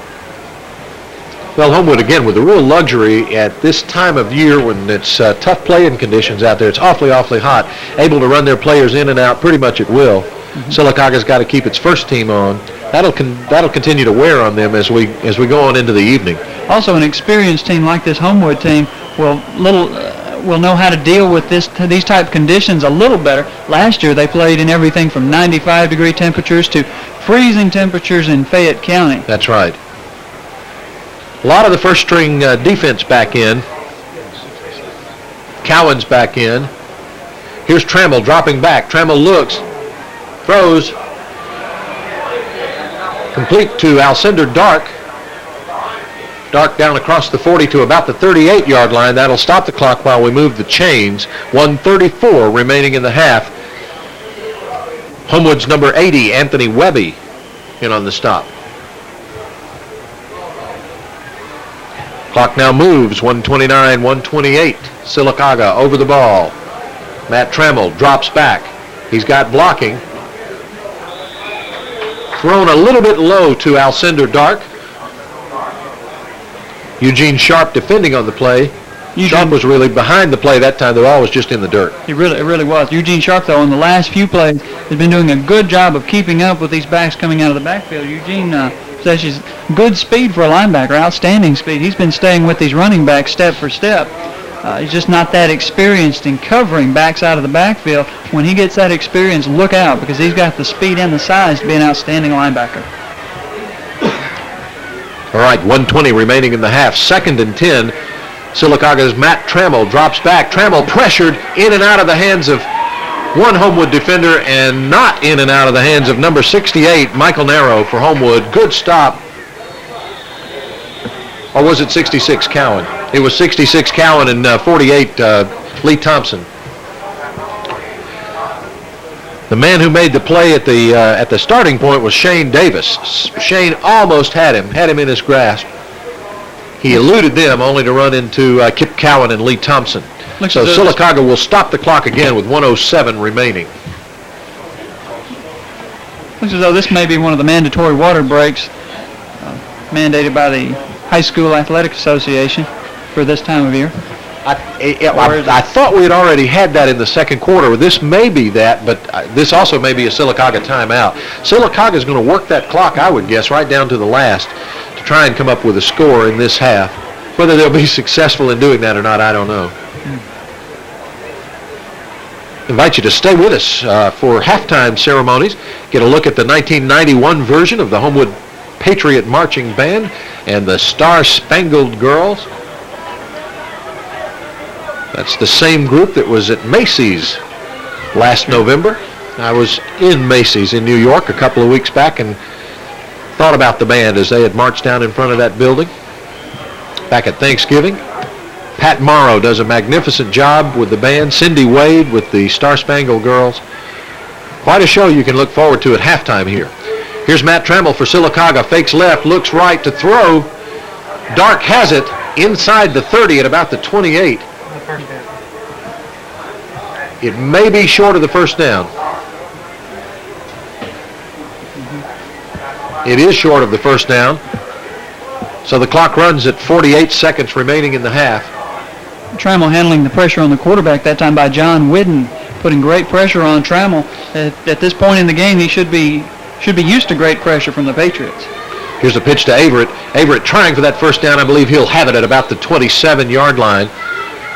Well, Homewood, again, with a real luxury at this time of year when it's tough playing conditions out there. It's awfully, awfully hot, able to run their players in and out pretty much at will. Sylacauga's got to keep its first team on. That'll continue to wear on them as we go on into the evening. Also, an experienced team like this Homewood team will know how to deal with these type conditions a little better. Last year they played in everything from 95-degree temperatures to freezing temperatures in Fayette County. That's right. A lot of the first-string defense back in. Cowan's back in. Here's Trammell dropping back. Trammell looks, throws, Complete to Alcindor Dark. Dark down across the 40 to about the 38-yard line. That'll stop the clock while we move the chains. 1:34 remaining in the half. Homewood's number 80, Anthony Webby, in on the stop. Clock now moves. 1:29, 1:28. Sylacauga over the ball. Matt Trammell drops back. He's got blocking. Thrown a little bit low to Alcindor Dark. Eugene Sharp defending on the play. Sharp was really behind the play that time. The ball was just in the dirt. It really was. Eugene Sharp, though, in the last few plays, has been doing a good job of keeping up with these backs coming out of the backfield. Eugene possesses good speed for a linebacker, outstanding speed. He's been staying with these running backs step for step. He's just not that experienced in covering backs out of the backfield. When he gets that experience, look out, because he's got the speed and the size to be an outstanding linebacker. All right, 1:20 remaining in the half. 2nd and 10. Sylacauga's Matt Trammell drops back. Trammell pressured in and out of the hands of one Homewood defender and not in and out of the hands of number 68, Michael Narrow for Homewood. Good stop. Or was it 66 Cowan? It was 66 Cowan and 48 Lee Thompson. The man who made the play at the starting point was Shane Davis. Shane almost had him in his grasp. He eluded them only to run into Kip Cowan and Lee Thompson. So Sylacauga will stop the clock again with 1:07 remaining. Looks as though this may be one of the mandatory water breaks mandated by the High School Athletic Association for this time of year. I thought we had already had that in the second quarter. This may be that, but this also may be a Sylacauga timeout. Sylacauga is going to work that clock, I would guess, right down to the last to try and come up with a score in this half. Whether they'll be successful in doing that or not, I don't know. Invite you to stay with us for halftime ceremonies. Get a look at the 1991 version of the Homewood Patriot Marching Band and the Star Spangled Girls. That's the same group that was at Macy's last November. I was in Macy's in New York a couple of weeks back and thought about the band as they had marched down in front of that building back at Thanksgiving. Pat Morrow does a magnificent job with the band. Cindy Wade with the Star Spangled Girls. Quite a show you can look forward to at halftime here. Here's Matt Trammell for Sylacauga. Fakes left, looks right to throw. Dark has it inside the 30 at about the 28. It may be short of the first down. It is short of the first down. So the clock runs at 48 seconds remaining in the half. Trammell handling the pressure on the quarterback that time by John Whidden, putting great pressure on Trammell. At this point in the game, he should be used to great pressure from the Patriots. Here's a pitch to Averett. Averett trying for that first down. I believe he'll have it at about the 27-yard line.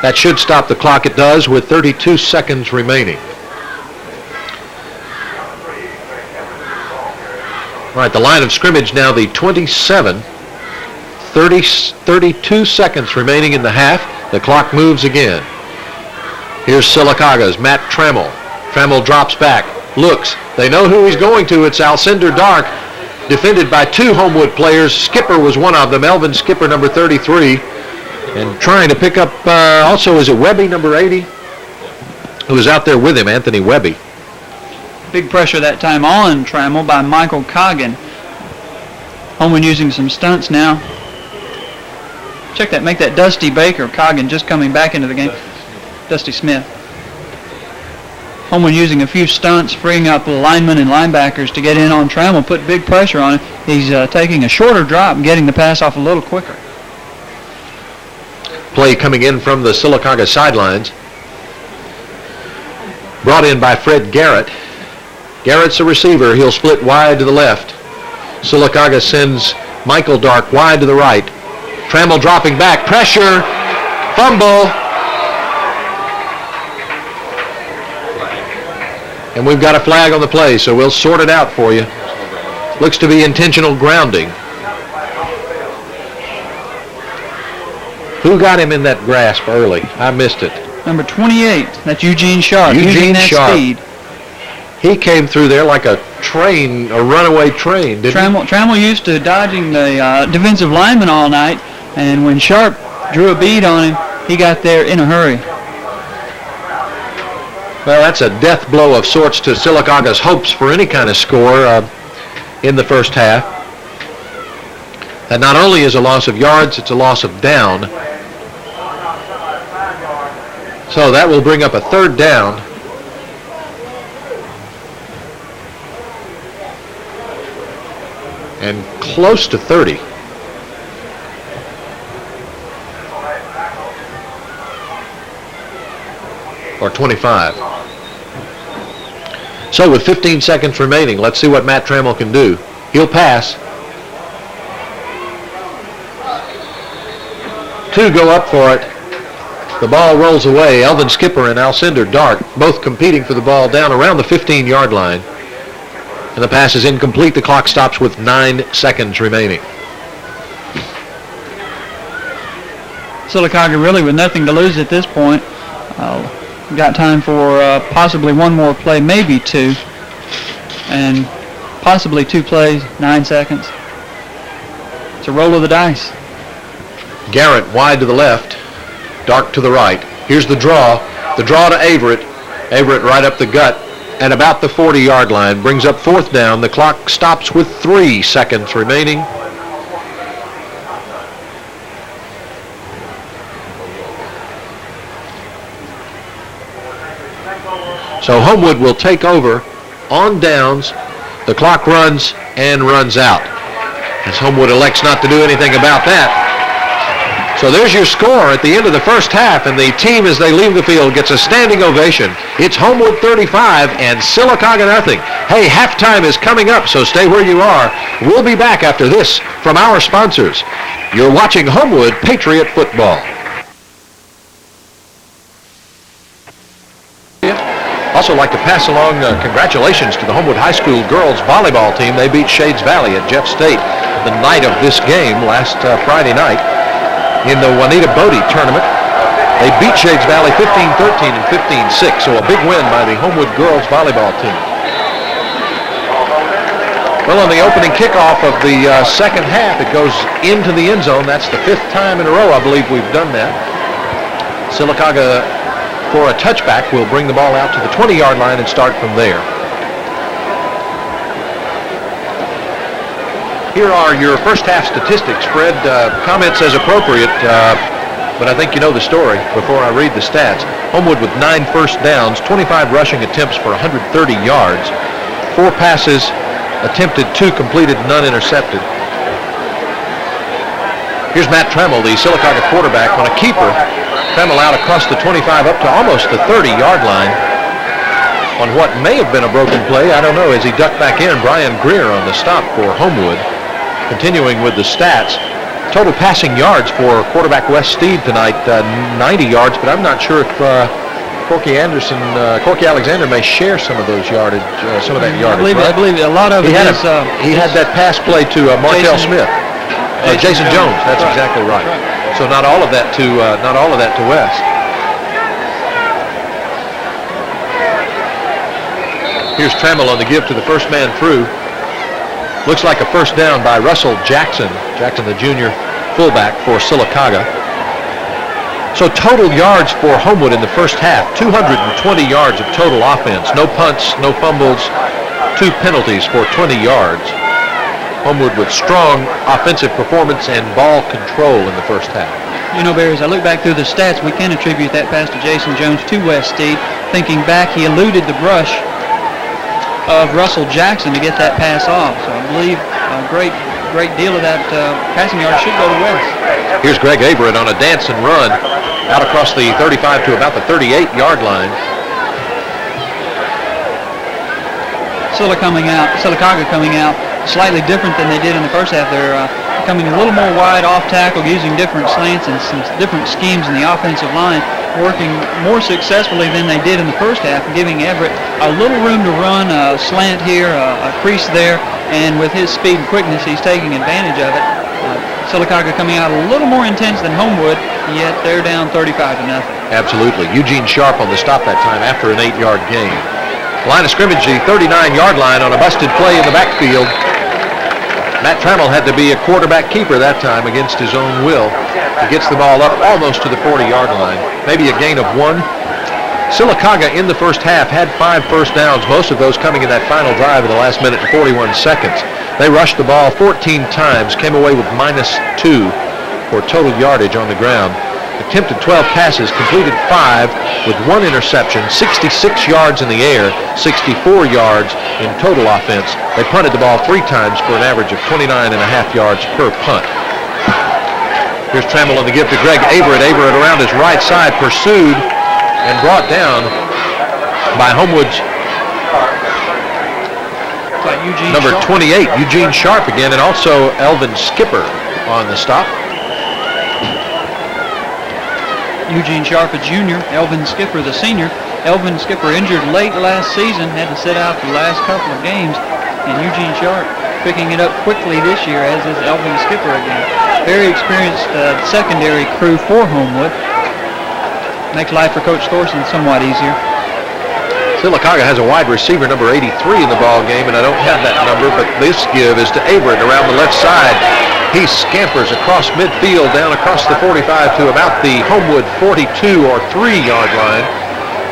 That should stop the clock. It does with 32 seconds remaining. All right, the line of scrimmage now the 27. 32 seconds remaining in the half. The clock moves again. Here's Sylacauga's Matt Trammell. Trammell drops back, looks. They know who he's going to. It's Alcindor Dark, defended by two Homewood players. Skipper was one of them, Elvin Skipper, number 33. And trying to pick up, also, is it Webby, number 80? Who was out there with him, Anthony Webby. Big pressure that time on Trammell by Michael Coggin. Homewood using some stunts now. Check that, make that Dusty Baker. Coggin just coming back into the game. Dusty Smith. Homewood using a few stunts, freeing up linemen and linebackers to get in on Trammell, put big pressure on him. He's taking a shorter drop and getting the pass off a little quicker. Play coming in from the Sylacauga sidelines. Brought in by Fred Garrett. Garrett's a receiver. He'll split wide to the left. Sylacauga sends Michael Dark wide to the right. Trammell dropping back. Pressure. Fumble. And we've got a flag on the play, so we'll sort it out for you. Looks to be intentional grounding. Who got him in that grasp early? I missed it. Number 28. That's Eugene Sharp. Eugene using that Sharp. speed. He came through there like a train, a runaway train, didn't Trammell used to dodging the defensive lineman all night, and when Sharp drew a bead on him, he got there in a hurry. Well, that's a death blow of sorts to Sylacauga's hopes for any kind of score in the first half. That not only is a loss of yards, it's a loss of down. So that will bring up a third down. And close to 30. Or 25. So with 15 seconds remaining, let's see what Matt Trammell can do. He'll pass. 2 go up for it. The ball rolls away. Elvin Skipper and Alcindor Dark both competing for the ball down around the 15-yard line. And the pass is incomplete. The clock stops with 9 seconds remaining. Sylacauga really with nothing to lose at this point. Got time for possibly one more play, maybe 2. And possibly 2 plays, 9 seconds. It's a roll of the dice. Garrett wide to the left, Dark to the right. Here's the draw. The draw to Averett. Averett right up the gut at about the 40-yard line. Brings up 4th down. The clock stops with 3 seconds remaining. So Homewood will take over on downs. The clock runs and runs out, as Homewood elects not to do anything about that. So there's your score at the end of the first half, and the team, as they leave the field, gets a standing ovation. It's Homewood 35 and Sylacauga nothing. Hey, halftime is coming up, so stay where you are. We'll be back after this from our sponsors. You're watching Homewood Patriot Football. Also like to pass along congratulations to the Homewood High School girls volleyball team. They beat Shades Valley at Jeff State the night of this game last Friday night in the Juanita Bodie tournament. They beat Shades Valley 15-13 and 15-6, so a big win by the Homewood girls volleyball team. Well, on the opening kickoff of the second half, it goes into the end zone. That's the 5th time in a row, I believe, we've done that. Sylacauga, for a touchback, will bring the ball out to the 20-yard line and start from there. Here are your first half statistics. Fred, comments as appropriate, but I think you know the story before I read the stats. Homewood with 9 first downs, 25 rushing attempts for 130 yards, 4 passes attempted, 2 completed, none intercepted. Here's Matt Trammell, the Sylacauga quarterback, on a keeper. Trammell out across the 25 up to almost the 30-yard line on what may have been a broken play. I don't know, as he ducked back in. Brian Greer on the stop for Homewood. Continuing with the stats, total passing yards for quarterback Wes Steed tonight, 90 yards, but I'm not sure if Corky Alexander may share some of those yardage, some of that yardage. I believe a lot of he had that pass play to Martell Smith. Jason Jones. That's exactly right. So not all of that to West. Here's Trammell on the give to the first man through. Looks like a first down by Russell Jackson. Jackson, the junior fullback for Sylacauga. So total yards for Homewood in the first half, 220 yards of total offense. No punts, no fumbles, 2 penalties for 20 yards. Homewood with strong offensive performance and ball control in the first half. You know, Barry, as I look back through the stats, we can attribute that pass to Jason Jones to Wes Steed. Thinking back, he eluded the brush of Russell Jackson to get that pass off. So I believe a great deal of that passing yard should go to West. Here's Greg Averett on a dance and run out across the 35 to about the 38-yard line. Sylacauga coming out slightly different than they did in the first half. They're coming a little more wide off tackle, using different slants and some different schemes in the offensive line, working more successfully than they did in the first half, and giving Everett a little room to run, a slant here, a crease there, and with his speed and quickness, he's taking advantage of it. Sylacauga coming out a little more intense than Homewood, yet they're down 35-0. Absolutely. Eugene Sharp on the stop that time after an 8-yard gain. Line of scrimmage, the 39-yard line on a busted play in the backfield. Matt Trammell had to be a quarterback keeper that time against his own will. He gets the ball up almost to the 40-yard line. Maybe a gain of 1. Sylacauga in the first half had 5 first downs, most of those coming in that final drive in the last minute and 41 seconds. They rushed the ball 14 times, came away with -2 for total yardage on the ground. Attempted 12 passes, completed 5 with 1 interception, 66 yards in the air, 64 yards in total offense. They punted the ball 3 times for an average of 29.5 yards per punt. Here's Trammell on the give to Greg Averett. Averett around his right side, pursued and brought down by Homewood's number 28, Eugene Sharp again, and also Elvin Skipper on the stop. Eugene Sharp, a junior, Elvin Skipper, the senior. Elvin Skipper injured late last season, had to sit out the last couple of games, and Eugene Sharp picking it up quickly this year, as is Elvin Skipper again. Very experienced secondary crew for Homewood. Makes life for Coach Thorson somewhat easier. Sylacauga has a wide receiver, number 83 in the ball game, and I don't have that number, but this give is to Averett around the left side. He scampers across midfield, down across the 45 to about the Homewood 42 or 3-yard line.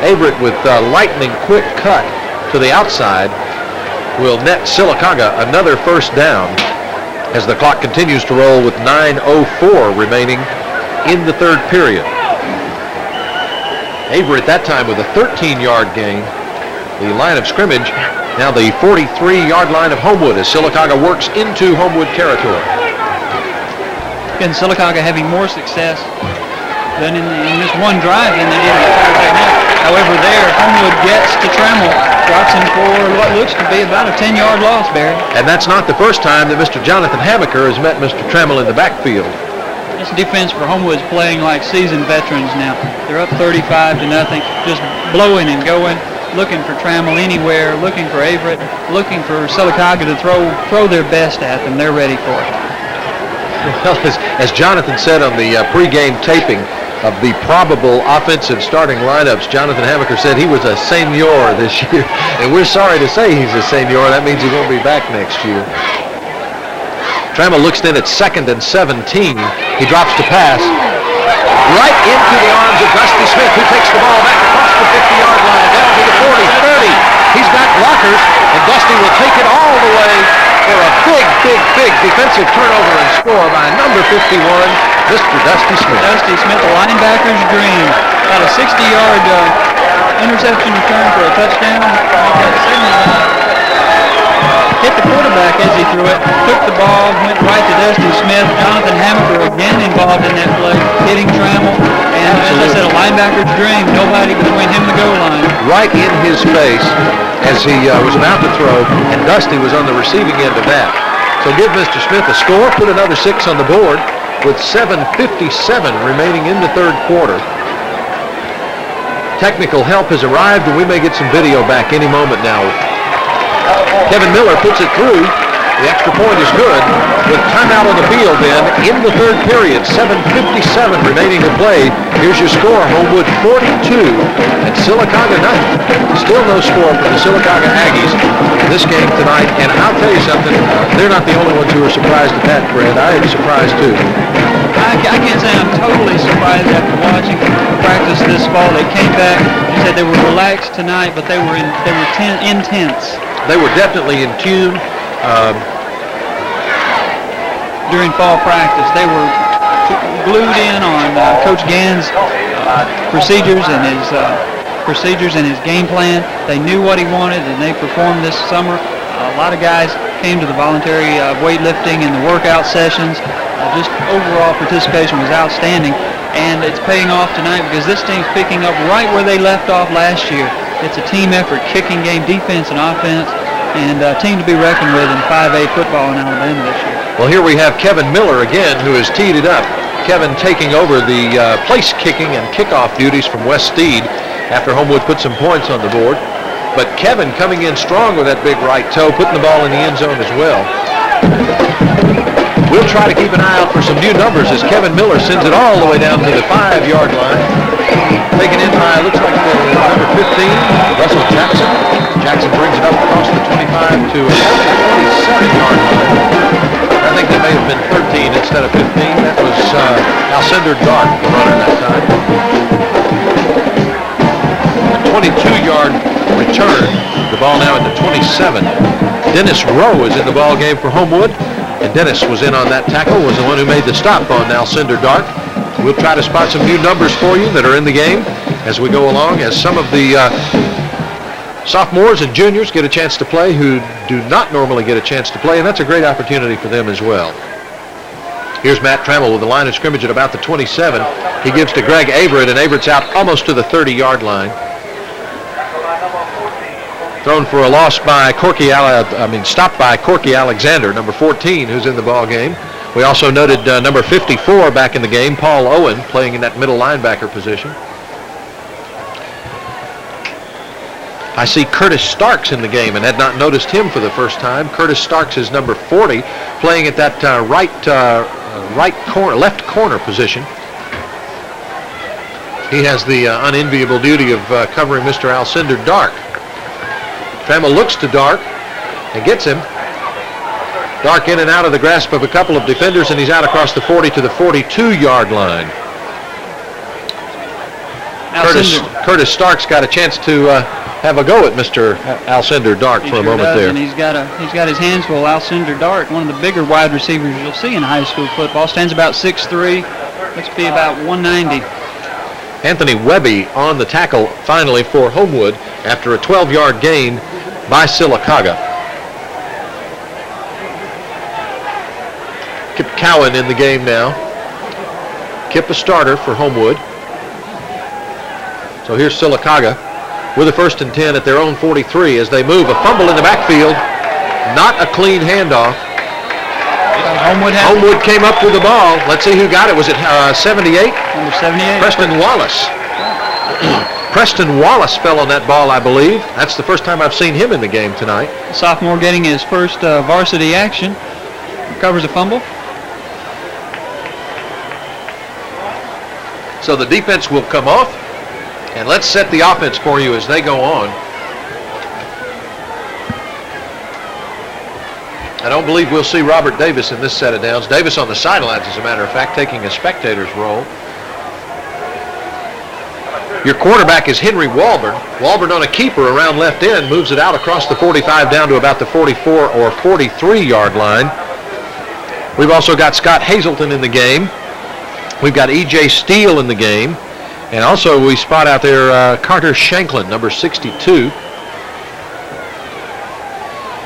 Averett with a lightning quick cut to the outside will net Sylacauga another first down as the clock continues to roll with 9:04 remaining in the third period. Averett that time with a 13-yard gain. The line of scrimmage, now the 43-yard line of Homewood as Sylacauga works into Homewood territory. And Sylacauga having more success than in this one drive than they did in the entire second half. However, there, Homewood gets to Trammell, drops him for what looks to be about a 10-yard loss, Barry. And that's not the first time that Mr. Jonathan Hamaker has met Mr. Trammell in the backfield. This defense for Homewood's playing like seasoned veterans now. They're up 35-0, just blowing and going, looking for Trammell anywhere, looking for Averett, looking for Sylacauga to throw their best at them. They're ready for it. Well, as Jonathan said on the pregame taping of the probable offensive starting lineups, Jonathan Hamaker said he was a senior this year, and we're sorry to say he's a senior. That means he won't be back next year. Trammell looks in at 2nd and 17. He drops to pass right into the arms of Dusty Smith, who takes the ball back across the 50-yard line, down to the 40, 30. He's got blockers, and Dusty will take it all the way for a big defensive turnover and score by number 51, Mr. Dusty Smith. Dusty Smith, a linebacker's dream. About a 60-yard interception return for a touchdown. Hit the quarterback as he threw it, took the ball, went right to Dusty Smith. Jonathan Hamaker again involved in that play, hitting Trammell. And as I said, a linebacker's dream, nobody between him and the goal line. Right in his face as he was about to throw, and Dusty was on the receiving end of that. So give Mr. Smith a score, put another 6 on the board with 7:57 remaining in the third quarter. Technical help has arrived, and we may get some video back any moment now. Kevin Miller puts it through. The extra point is good. With timeout on the field then in the third period, 7:57 remaining to play. Here's your score, Homewood 42 and Sylacauga 0. Still no score for the Sylacauga Aggies in this game tonight. And I'll tell you something, they're not the only ones who are surprised at that, Fred. I am surprised too. I can't say I'm totally surprised after watching practice this fall. They came back. You said they were relaxed tonight, but they were intense. They were definitely in tune. During fall practice, they were glued in on Coach Gann's procedures and his game plan. They knew what he wanted, and they performed this summer. A lot of guys came to the voluntary weightlifting and the workout sessions. Just overall participation was outstanding, and it's paying off tonight because this team's picking up right where they left off last year. It's a team effort, kicking game, defense and offense, and a team to be reckoned with in 5A football in Alabama this year. Well, here we have Kevin Miller again, who has teed it up. Kevin taking over the place kicking and kickoff duties from West Steed after Homewood put some points on the board. But Kevin coming in strong with that big right toe, putting the ball in the end zone as well. We'll try to keep an eye out for some new numbers as Kevin Miller sends it all the way down to the 5-yard line. Taken in by, looks like number 15, Russell Jackson. Alcindor Dark, the runner that time. A 22-yard return. The ball now at the 27. Dennis Rowe is in the ball game for Homewood, and Dennis was in on that tackle, was the one who made the stop on Alcindor Dark. We'll try to spot some new numbers for you that are in the game as we go along, as some of the sophomores and juniors get a chance to play who do not normally get a chance to play, and that's a great opportunity for them as well. Here's Matt Trammell with the line of scrimmage at about the 27. He gives to Greg Averett, and Averett's out almost to the 30-yard line. Thrown for a loss by stopped by Corky Alexander, number 14, who's in the ball game. We also noted number 54 back in the game, Paul Owen, playing in that middle linebacker position. I see Curtis Starks in the game and had not noticed him for the first time. Curtis Starks is number 40, playing at that left corner position. He has the unenviable duty of covering Mr. Alcindor Dark. Trammell looks to Dark and gets him. Dark in and out of the grasp of a couple of defenders, and he's out across the 40 to the 42-yard line. Curtis Starks got a chance to have a go at Mr. Alcindor Dark for a moment there. And he's got his hands full. Alcindor Dark, one of the bigger wide receivers you'll see in high school football, stands about 6'3", looks to be about 190. Anthony Webby on the tackle finally for Homewood after a 12-yard gain by Sylacauga. Kip Cowan in the game now. Kip a starter for Homewood. So here's Sylacauga with a 1st and 10 at their own 43 as they move. A fumble in the backfield. Not a clean handoff. Homewood came up with the ball. Let's see who got it. Was it 78? Number 78. Preston Wallace. Preston Wallace fell on that ball, I believe. That's the first time I've seen him in the game tonight. The sophomore getting his first varsity action. Recovers a fumble. So the defense will come off. And let's set the offense for you as they go on. I don't believe we'll see Robert Davis in this set of downs. Davis on the sidelines, as a matter of fact, taking a spectator's role. Your quarterback is Henry Walburn. Walburn on a keeper around left end, moves it out across the 45 down to about the 44 or 43-yard line. We've also got Scott Hazelton in the game. We've got E.J. Steele in the game. And also we spot out there Carter Shanklin, number 62.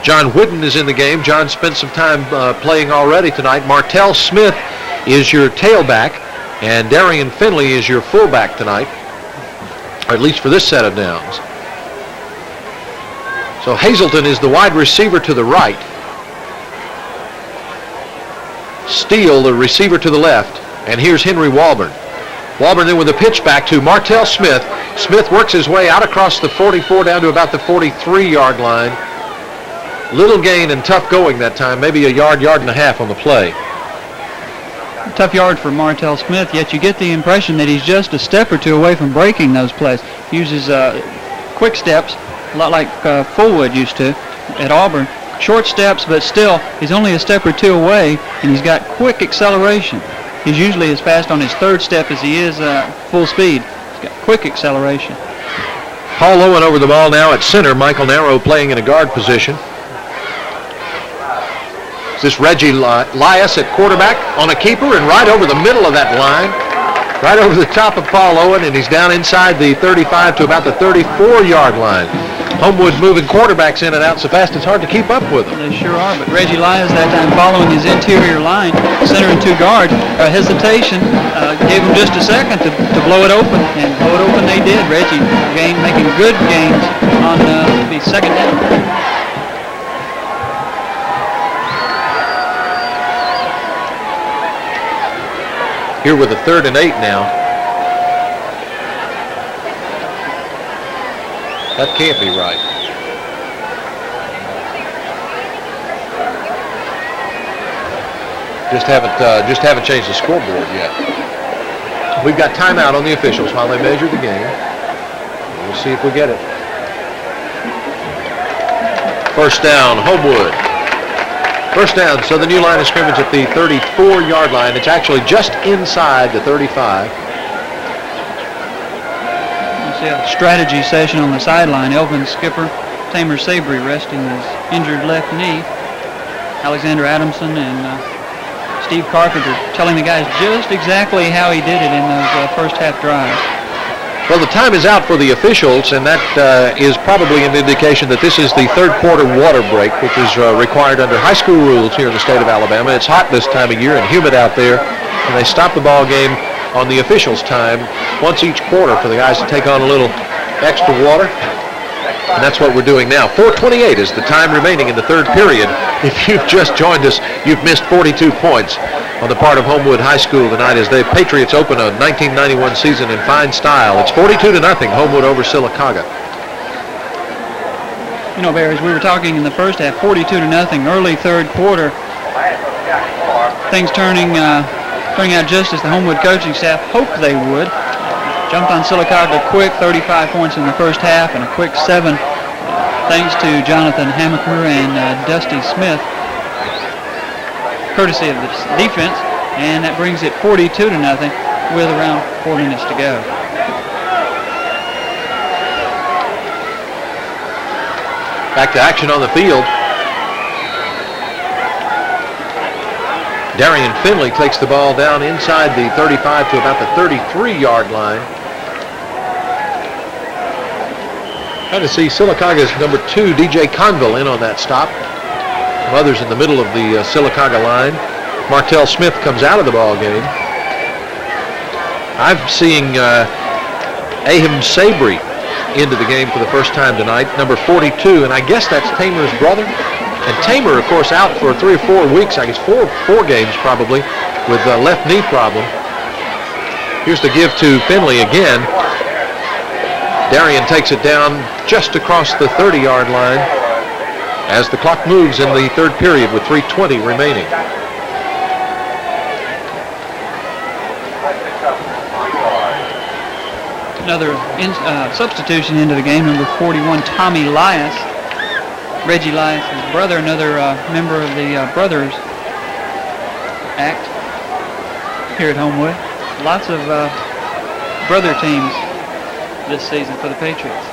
John Whidden is in the game. John spent some time playing already tonight. Martell Smith is your tailback, and Darian Finley is your fullback tonight, or at least for this set of downs. So Hazelton is the wide receiver to the right. Steele, the receiver to the left. And here's Henry Walburn. Walburn then with a pitch back to Martell Smith. Smith works his way out across the 44 down to about the 43-yard line. Little gain and tough going that time, maybe a yard and a half on the play. Tough yard for Martell Smith, yet you get the impression that he's just a step or two away from breaking those plays. He uses quick steps, a lot like Fullwood used to at Auburn. Short steps, but still, he's only a step or two away, and he's got quick acceleration. He's usually as fast on his third step as he is full speed. He's got quick acceleration. Paul Owen over the ball now at center. Michael Narrow playing in a guard position. This Reggie Lias at quarterback on a keeper and right over the middle of that line. Right over the top of Paul Owen, and he's down inside the 35 to about the 34-yard line. Homewood's moving quarterbacks in and out so fast it's hard to keep up with them. They sure are, but Reggie Lyons that time following his interior line, center and two guards, hesitation gave him just a second to blow it open, and blow it open they did. Reggie making good gains on the second down. Here with a 3rd and 8 now. That can't be right. Just haven't changed the scoreboard yet. We've got timeout on the officials while they measure the game. We'll see if we get it. First down, Homewood. First down, so the new line of scrimmage at the 34-yard line. It's actually just inside the 35. You see a strategy session on the sideline. Elvin Skipper, Tamer Sabry resting his injured left knee. Alexander Adamson and Steve Carpenter telling the guys just exactly how he did it in those first half drives. Well, the time is out for the officials, and that is probably an indication that this is the third quarter water break, which is required under high school rules here in the state of Alabama. It's hot this time of year and humid out there, and they stop the ball game on the officials' time once each quarter for the guys to take on a little extra water. And that's what we're doing now. 4:28 is the time remaining in the third period. If you've just joined us, you've missed 42 points on the part of Homewood High School tonight as the Patriots open a 1991 season in fine style. It's 42-0, Homewood over Sylacauga. You know, Barry, as we were talking in the first half, 42-0, early third quarter. Things turning out just as the Homewood coaching staff hoped they would. Jumped on Sylacauga quick, 35 points in the first half, and a quick 7 thanks to Jonathan Hamaker and Dusty Smith, courtesy of the defense, and that brings it 42-0 with around 4 minutes to go. Back to action on the field. Darian Finley takes the ball down inside the 35 to about the 33-yard line. Trying to see Sylacauga's number 2, DJ Conville, in on that stop. Some others in the middle of the Sylacauga line. Martell Smith comes out of the ball game. I'm seeing Ahim Sabry into the game for the first time tonight, number 42, and I guess that's Tamer's brother. And Tamer, of course, out for 3 or 4 weeks, I guess four games probably, with a left knee problem. Here's the give to Finley again. Darian takes it down just across the 30-yard line as the clock moves in the third period with 3:20 remaining. Another substitution into the game, number 41, Tommy Lias. Reggie Lias' brother, another member of the Brothers Act here at Homewood. Lots of brother teams this season for the Patriots.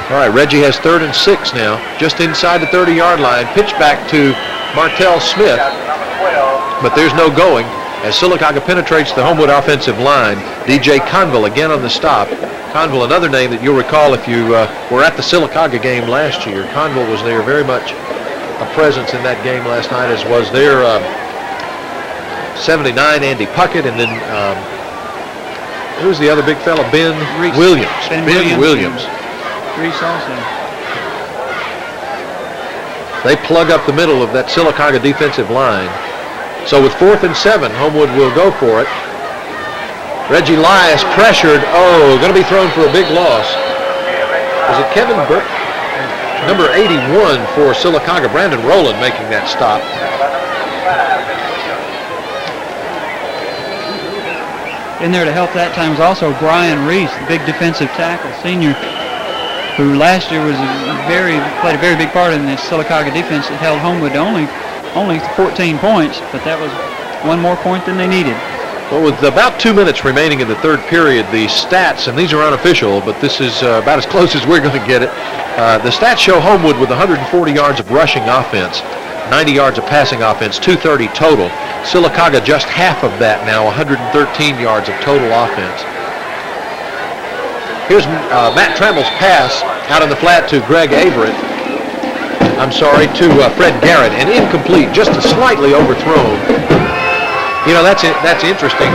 All right, Reggie has 3rd and 6 now, just inside the 30-yard line. Pitch back to Martell Smith, but there's no going as Sylacauga penetrates the Homewood offensive line. DJ Conville again on the stop. Conville, another name that you'll recall if you were at the Sylacauga game last year. Conville was there, very much a presence in that game last night, as was their 79 Andy Puckett, and then who's the other big fella? Ben Reese. Williams. Ben Williams. Reese also. They plug up the middle of that Sylacauga defensive line. So with 4th and 7, Homewood will go for it. Reggie Lias pressured. Oh, going to be thrown for a big loss. Was it Kevin Burke? Number 81 for Sylacauga, Brandon Rowland, making that stop. In there to help that time was also Brian Reese, the big defensive tackle, senior, who last year played a very big part in the Sylacauga defense that held Homewood to only 14 points, but that was one more point than they needed. Well, with about 2 minutes remaining in the third period, the stats, and these are unofficial, but this is about as close as we're going to get it. The stats show Homewood with 140 yards of rushing offense, 90 yards of passing offense, 230 total. Sylacauga just half of that now, 113 yards of total offense. Here's Matt Trammell's pass out on the flat to Greg Averett. To Fred Garrett, and incomplete, just slightly overthrown. You know, that's interesting.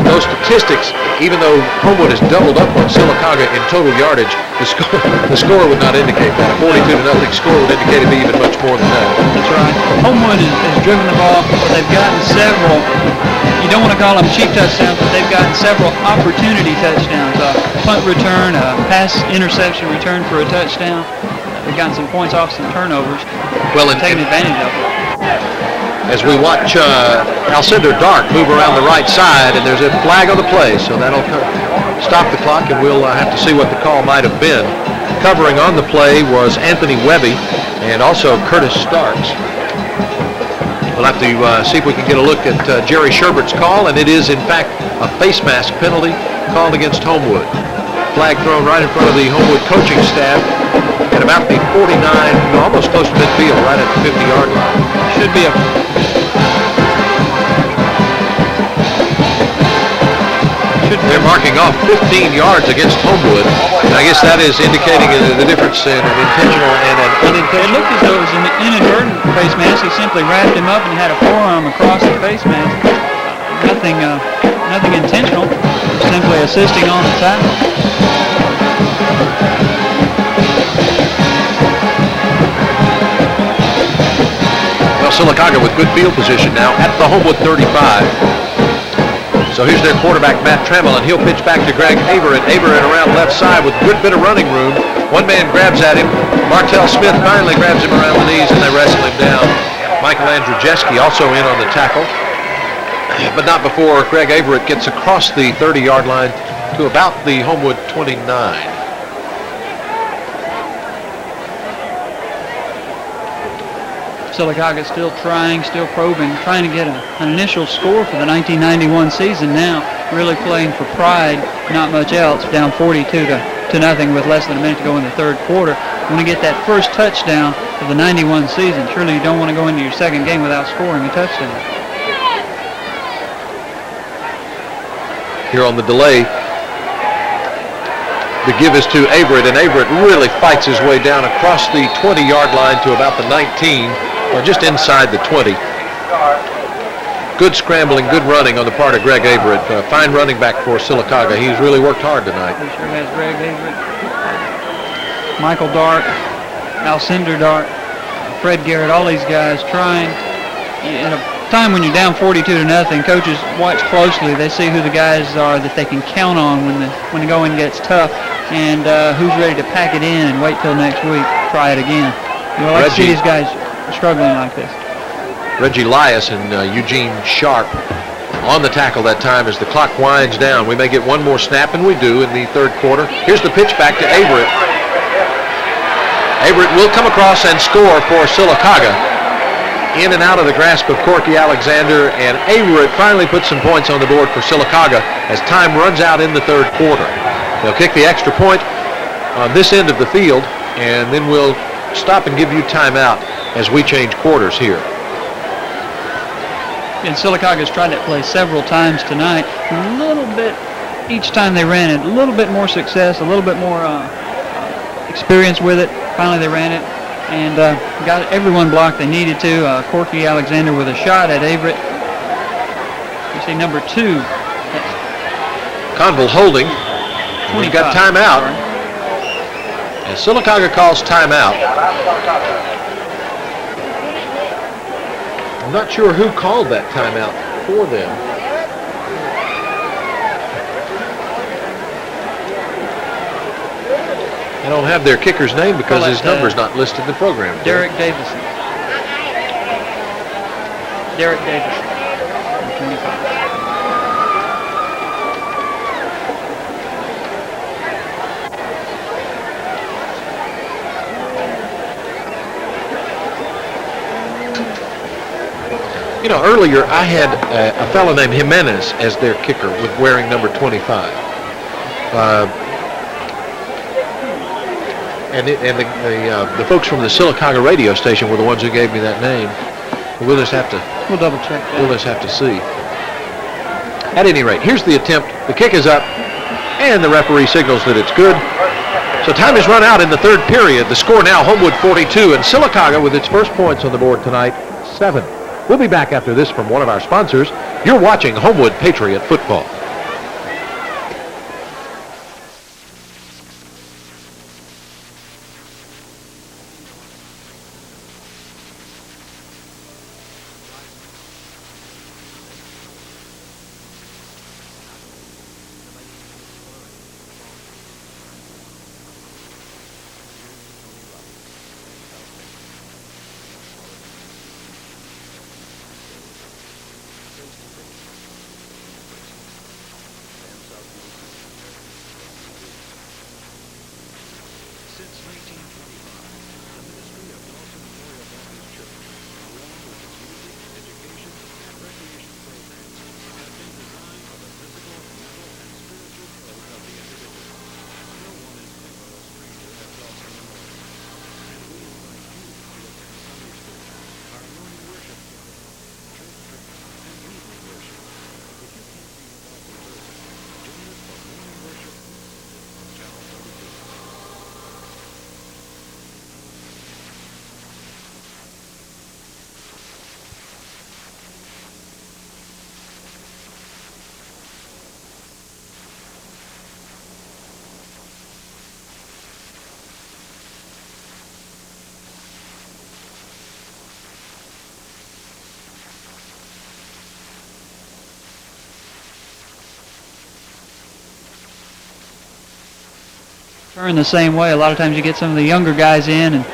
Those statistics, even though Homewood has doubled up on Sylacauga in total yardage, the score would not indicate that. A 42-0 score would indicate it'd be even much more than that. That's right. Homewood has driven the ball. They've gotten several, you don't want to call them cheap touchdowns, but they've gotten several opportunity touchdowns. A punt return, a pass interception return for a touchdown. They've gotten some points off some turnovers. Well, and taking advantage of it. As we watch Alcindor Dark move around the right side, and there's a flag on the play, so that'll stop the clock, and we'll have to see what the call might have been. Covering on the play was Anthony Webby and also Curtis Starks. We'll have to see if we can get a look at Jerry Sherbert's call, and it is, in fact, a face mask penalty called against Homewood. Flag thrown right in front of the Homewood coaching staff at about the 49, almost close to midfield, right at the 50-yard line. Should be a... They're marking off 15 yards against Homewood, and I guess that is indicating the difference in an intentional and an unintentional. It looked as though it was an inadvertent face mask. He simply wrapped him up and had a forearm across the face mask. Nothing intentional, simply assisting on the tackle. Well, Sylacauga with good field position now at the Homewood 35. So here's their quarterback, Matt Trammell, and he'll pitch back to Greg Averett. Averett around left side with a good bit of running room. One man grabs at him. Martell Smith finally grabs him around the knees, and they wrestle him down. Michael Andrzejewski also in on the tackle, but not before Greg Averett gets across the 30-yard line to about the Homewood 29. Sylacauga still trying, still probing, trying to get an initial score for the 1991 season now, really playing for pride, not much else, down 42 to nothing with less than a minute to go in the third quarter. You want to get that first touchdown of the 91 season. Surely you don't want to go into your second game without scoring a touchdown. Here on the delay, the give is to Averett, and Averett really fights his way down across the 20-yard line to about the 19, or just inside the 20. Good scrambling, good running on the part of Greg Averett. Fine running back for Sylacauga. He's really worked hard tonight. He sure has. Greg Averett, Michael Dark, Alcindor Dark, Fred Garrett, all these guys trying. In a time when you're down 42 to nothing, coaches watch closely. They see who the guys are that they can count on when the going gets tough, and who's ready to pack it in and wait till next week, try it again. You know, I like to see these guys struggling like this. Reggie Lias and Eugene Sharp on the tackle that time as the clock winds down. We may get one more snap, and we do in the third quarter. Here's the pitch back to Averett. Averett will come across and score for Sylacauga. In and out of the grasp of Corky Alexander, and Averett finally puts some points on the board for Sylacauga as time runs out in the third quarter. They'll kick the extra point on this end of the field, and then we'll stop and give you timeout as we change quarters here. And Sylacauga's tried that play several times tonight. A little bit, each time they ran it, a little bit more success, a little bit more experience with it. Finally they ran it and got everyone blocked they needed to. Corky Alexander with a shot at Averett. You see number 2. Conville holding. We've got timeout. And Sylacauga calls timeout. I'm not sure who called that timeout for them. I don't have their kicker's name because his number's not listed in the program. Derek Davison. Derek Davison, 25. You know, earlier I had a fellow named Jimenez as their kicker with wearing number 25. And the folks from the Sylacauga radio station were the ones who gave me that name. We'll just have to. We'll double check that. We'll just have to see. At any rate, here's the attempt. The kick is up, and the referee signals that it's good. So time has run out in the third period. The score now, Homewood 42, and Sylacauga with its first points on the board tonight, 7. We'll be back after this from one of our sponsors. You're watching Homewood Patriot Football. turn the same way. A lot of times you get some of the younger guys in and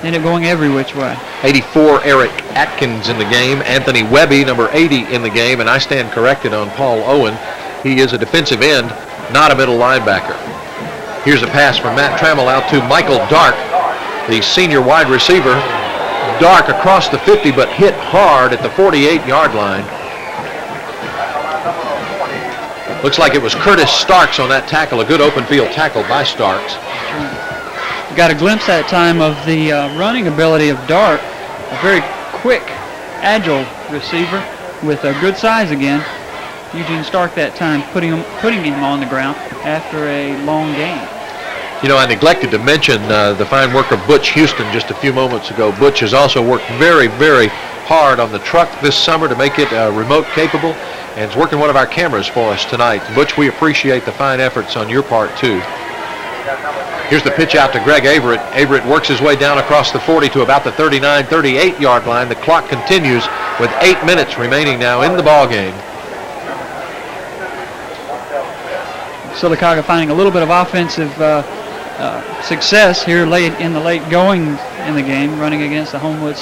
end up going every which way. 84, Eric Atkins in the game. Anthony Webby, number 80, in the game. And I stand corrected on Paul Owen. He is a defensive end, not a middle linebacker. Here's a pass from Matt Trammell out to Michael Dark, the senior wide receiver. Dark across the 50, but hit hard at the 48-yard line. Looks like it was Curtis Starks on that tackle, a good open field tackle by Starks. Got a glimpse that time of the running ability of Dark, a very quick, agile receiver with a good size again. Eugene Stark that time putting him on the ground after a long game. You know, I neglected to mention the fine work of Butch Houston just a few moments ago. Butch has also worked very, very hard on the truck this summer to make it remote capable, and is working one of our cameras for us tonight. Butch, we appreciate the fine efforts on your part, too. Here's the pitch out to Greg Averett. Averett works his way down across the 40 to about the 39, 38-yard line. The clock continues with 8 minutes remaining now in the ball game. Sylacauga finding a little bit of offensive success here late in the late going in the game, running against the Homewood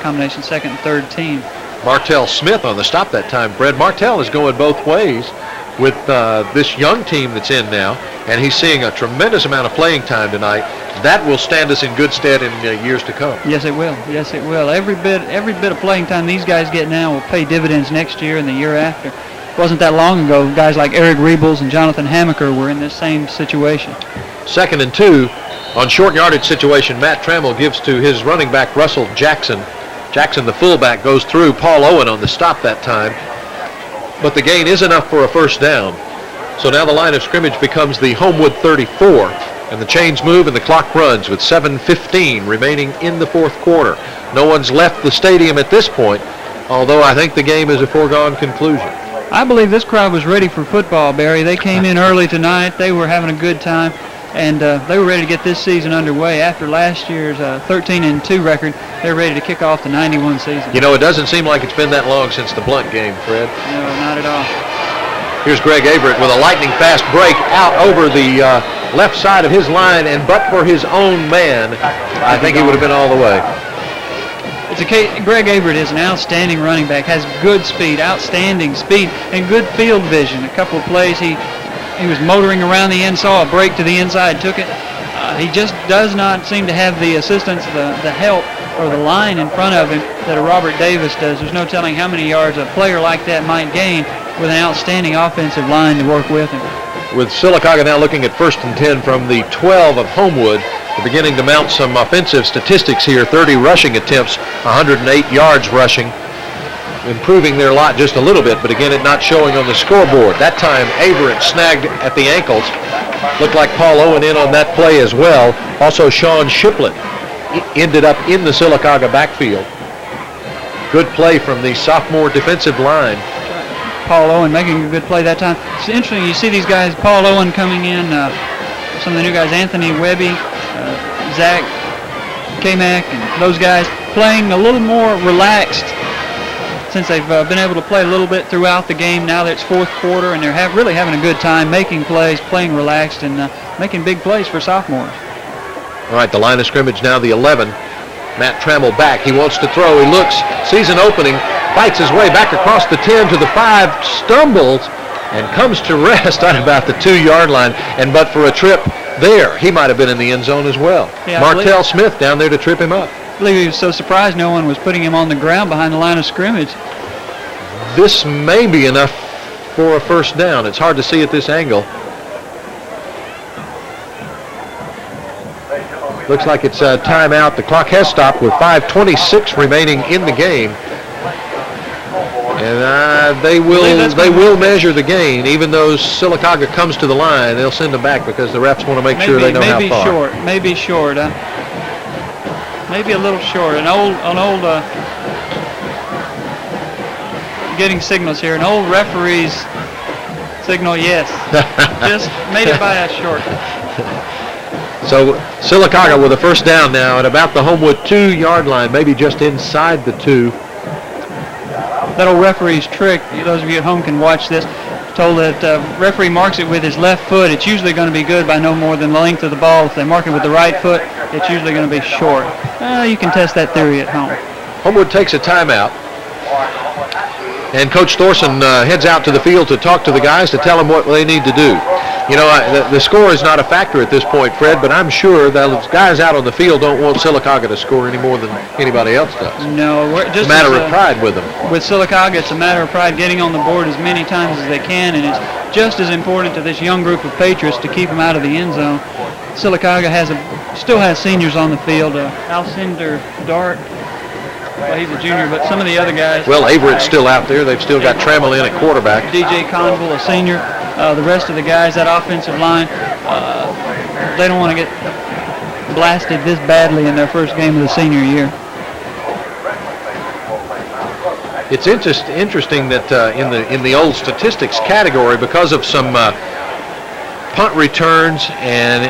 combination second and third team. Martell Smith on the stop that time. Fred Martell is going both ways with this young team that's in now, and he's seeing a tremendous amount of playing time tonight. That will stand us in good stead in years to come. Yes, it will. Yes, it will. Every bit of playing time these guys get now will pay dividends next year and the year after. It wasn't that long ago, guys like Eric Rebels and Jonathan Hamaker were in this same situation. 2nd and 2. On short yardage situation, Matt Trammell gives to his running back, Russell Jackson. Jackson, the fullback, goes through. Paul Owen on the stop that time. But the gain is enough for a first down. So now the line of scrimmage becomes the Homewood 34. And the chains move and the clock runs with 7:15 remaining in the fourth quarter. No one's left the stadium at this point, although I think the game is a foregone conclusion. I believe this crowd was ready for football, Barry. They came in early tonight. They were having a good time, and they were ready to get this season underway. After last year's 13-2 record, they're ready to kick off the 91 season. You know, it doesn't seem like it's been that long since the Blunt game, Fred. No, not at all. Here's Greg Averett with a lightning-fast break out over the left side of his line, and but for his own man, I think he would have been all the way. Greg Averett is an outstanding running back, has good speed, outstanding speed, and good field vision. A couple of plays he was motoring around the end, saw a break to the inside, took it. He just does not seem to have the assistance, the help, or the line in front of him that a Robert Davis does. There's no telling how many yards a player like that might gain with an outstanding offensive line to work with him. With Sylacauga now looking at 1st and 10 from the 12 of Homewood, they're beginning to mount some offensive statistics here. 30 rushing attempts, 108 yards rushing, improving their lot just a little bit, but again, it not showing on the scoreboard. That time, Averett snagged at the ankles. Looked like Paul Owen in on that play as well. Also, Sean Shiplett ended up in the Sylacauga backfield. Good play from the sophomore defensive line. Paul Owen making a good play that time. It's interesting, you see these guys, Paul Owen coming in, some of the new guys, Anthony Webby, Zach Kamak, and those guys playing a little more relaxed since they've been able to play a little bit throughout the game. Now that it's fourth quarter and they're really having a good time making plays, playing relaxed, and making big plays for sophomores. All right, the line of scrimmage now the 11. Matt Trammell back. He wants to throw. He looks, sees an opening, fights his way back across the 10 to the 5, stumbles, and comes to rest at about the 2-yard line. And but for a trip there, he might have been in the end zone as well. Yeah, Martell Smith down there to trip him up. I believe he was so surprised no one was putting him on the ground behind the line of scrimmage. This may be enough for a first down. It's hard to see at this angle. Looks like it's a timeout. The clock has stopped with 5:26 remaining in the game. And they will measure the gain. Even though Sylacauga comes to the line, they'll send them back because the refs want to make sure they know how far. Maybe short. Maybe a little short. An old getting signals here. An old referee's signal, yes. Just made it by a short. So Sylacauga with a first down now at about the Homewood 2-yard line, maybe just inside the 2. That old referee's trick, those of you at home can watch this. told that referee marks it with his left foot, it's usually going to be good by no more than the length of the ball. If they mark it with the right foot, it's usually going to be short. You can test that theory at home. Homewood takes a timeout. And Coach Thorson heads out to the field to talk to the guys to tell them what they need to do. You know, the score is not a factor at this point, Fred, but I'm sure that the guys out on the field don't want Sylacauga to score any more than anybody else does. No, it's a matter of pride with them. With Sylacauga, it's a matter of pride getting on the board as many times as they can, and it's just as important to this young group of Patriots to keep them out of the end zone. Sylacauga still has seniors on the field. Alcindor Dart. Well, he's a junior, but some of the other guys. Well, Averett's still out there. They've still got Trammell in at quarterback. DJ Conville, a senior. The rest of the guys, that offensive line, they don't want to get blasted this badly in their first game of the senior year. It's interesting that in the old statistics category, because of some punt returns and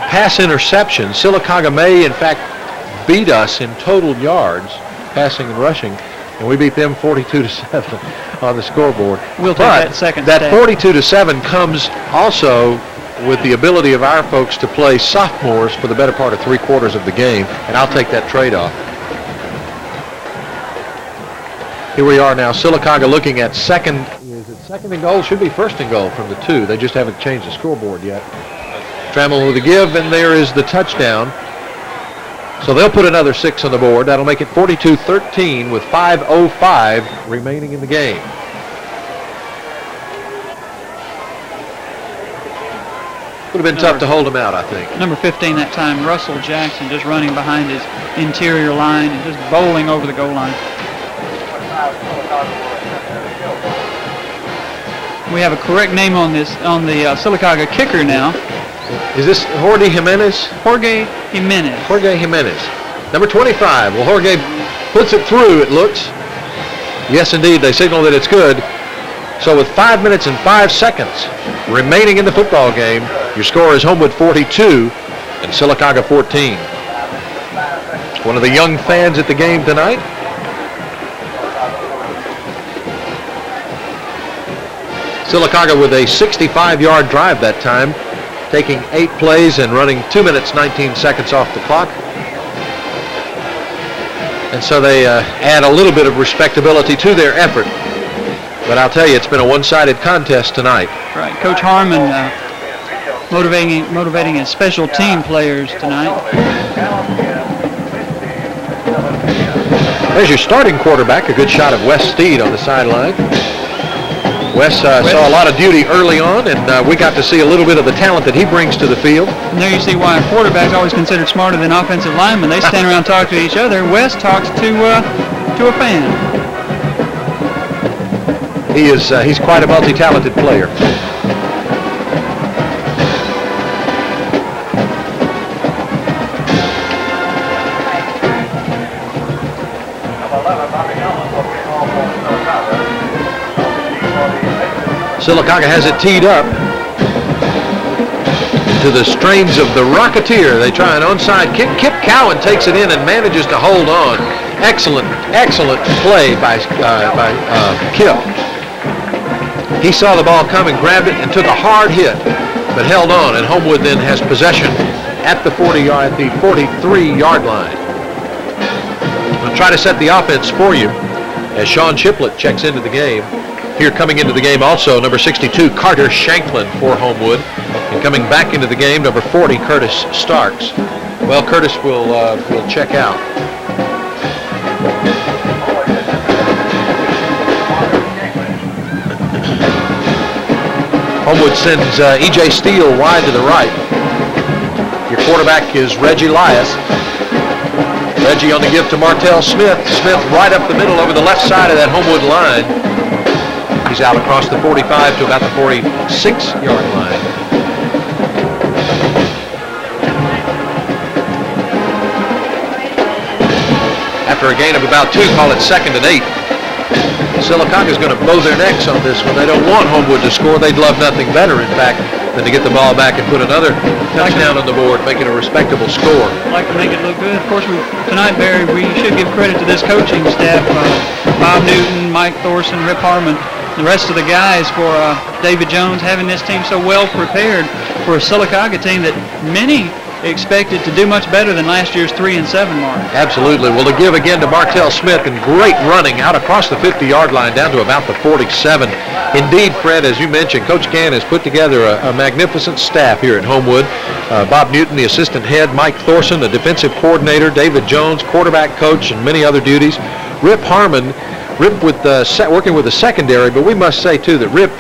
pass interceptions, Sylacauga may, in fact, beat us in total yards, passing and rushing, and we beat them 42-7 on the scoreboard. We'll take that second that step. 42-7 comes also with the ability of our folks to play sophomores for the better part of 3/4 of the game, and I'll take that trade-off. Here we are now, Sylacauga looking at second and goal? Should be first and goal from the 2. They just haven't changed the scoreboard yet. Trammell with a give, and there is the touchdown. So they'll put another 6 on the board. That'll make it 42-13 with 5:05 remaining in the game. Would have been tough to hold them out, I think. Number 15 that time, Russell Jackson, just running behind his interior line and just bowling over the goal line. We have a correct name on the Sylacauga kicker now. Is this Jorge Jimenez? Jorge Jimenez. Jorge Jimenez. Number 25. Well, Jorge puts it through, it looks. Yes, indeed. They signal that it's good. So with 5 minutes and 5 seconds remaining in the football game, your score is Homewood 42 and Sylacauga 14. One of the young fans at the game tonight. Sylacauga with a 65-yard drive that time, taking 8 plays and running 2 minutes 19 seconds off the clock. And so they add a little bit of respectability to their effort. But I'll tell you, it's been a one-sided contest tonight. Right, Coach Harmon motivating his special team players tonight. There's your starting quarterback, a good shot of Wes Steed on the sideline. Wes saw a lot of duty early on, and we got to see a little bit of the talent that he brings to the field. And there you see why a quarterback's always considered smarter than offensive linemen. They stand around and talk to each other. Wes talks to a fan. He's quite a multi-talented player. Sylacauga has it teed up to the strains of the Rocketeer. They try an onside kick. Kip Cowan takes it in and manages to hold on. Excellent play by Kip. He saw the ball coming, grabbed it, and took a hard hit, but held on, and Homewood then has possession at the 43-yard line. I'll try to set the offense for you as Sean Chiplett checks into the game. Here coming into the game also, number 62, Carter Shanklin for Homewood. And coming back into the game, number 40, Curtis Starks. Well, Curtis will check out. Homewood sends E.J. Steele wide to the right. Your quarterback is Reggie Lias. Reggie on the give to Martell Smith. Smith right up the middle over the left side of that Homewood line. He's out across the 45 to about the 46-yard line. After a gain of about 2, call it 2nd and 8. Sylacauga is going to bow their necks on this one. They don't want Homewood to score. They'd love nothing better, in fact, than to get the ball back and put another touchdown on the board, make it a respectable score. Like to make it look good. Of course, tonight, Barry, we should give credit to this coaching staff. Bob Newton, Mike Thorson, Rip Harmon. the rest of the guys for David Jones having this team so well prepared for a Sylacauga team that many expected to do much better than last year's 3-7 mark. Absolutely. Well, to give again to Martell Smith, and great running out across the 50-yard line down to about the 47. Indeed, Fred, as you mentioned, Coach Gann has put together a magnificent staff here at Homewood. Bob Newton, the assistant head, Mike Thorson, the defensive coordinator, David Jones, quarterback coach, and many other duties. Rip Harmon, working with the secondary, but we must say, too, that Rip,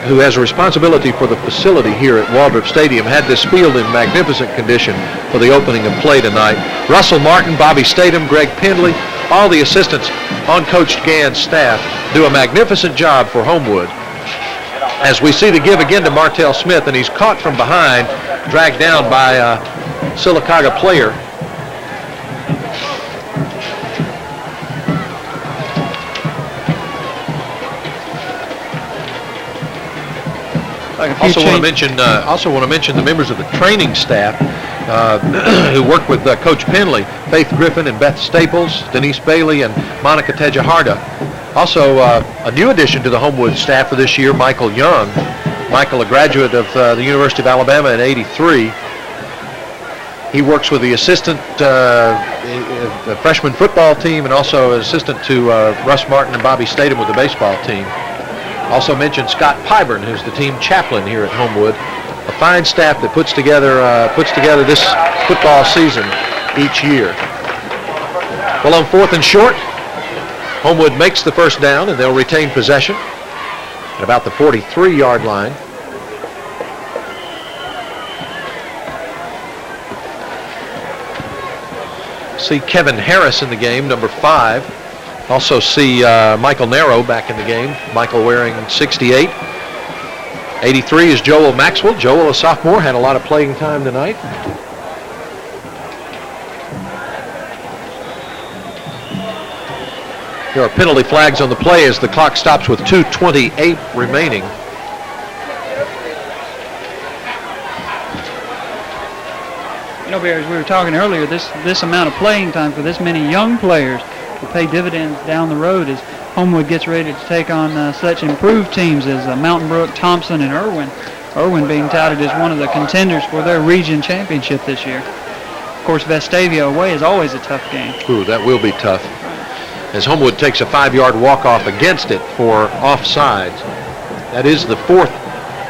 who has a responsibility for the facility here at Waldrop Stadium, had this field in magnificent condition for the opening of play tonight. Russell Martin, Bobby Statham, Greg Pendley, all the assistants on Coach Gann's staff do a magnificent job for Homewood. As we see the give again to Martell Smith, and he's caught from behind, dragged down by a Sylacauga player. Also want to mention the members of the training staff who work with Coach Pendley, Faith Griffin and Beth Staples, Denise Bailey and Monica Tejaharda. Also, a new addition to the Homewood staff for this year, Michael Young. Michael, a graduate of the University of Alabama in '83. He works with the assistant the freshman football team, and also an assistant to Russ Martin and Bobby Statham with the baseball team. Also mentioned Scott Pyburn, who's the team chaplain here at Homewood. A fine staff that puts together this football season each year. Well, on 4th and short, Homewood makes the first down, and they'll retain possession at about the 43-yard line. See Kevin Harris in the game, number 5. Also see Michael Narrow back in the game. Michael wearing 68. 83 is Joel Maxwell. Joel, a sophomore, had a lot of playing time tonight. There are penalty flags on the play as the clock stops with 2:28 remaining. You know, Bear, as we were talking earlier, this amount of playing time for this many young players will pay dividends down the road as Homewood gets ready to take on such improved teams as Mountain Brook, Thompson, and Irwin. Irwin being touted as one of the contenders for their region championship this year. Of course, Vestavia away is always a tough game. Ooh, that will be tough. As Homewood takes a 5-yard walk-off against it for offsides. That is the 4th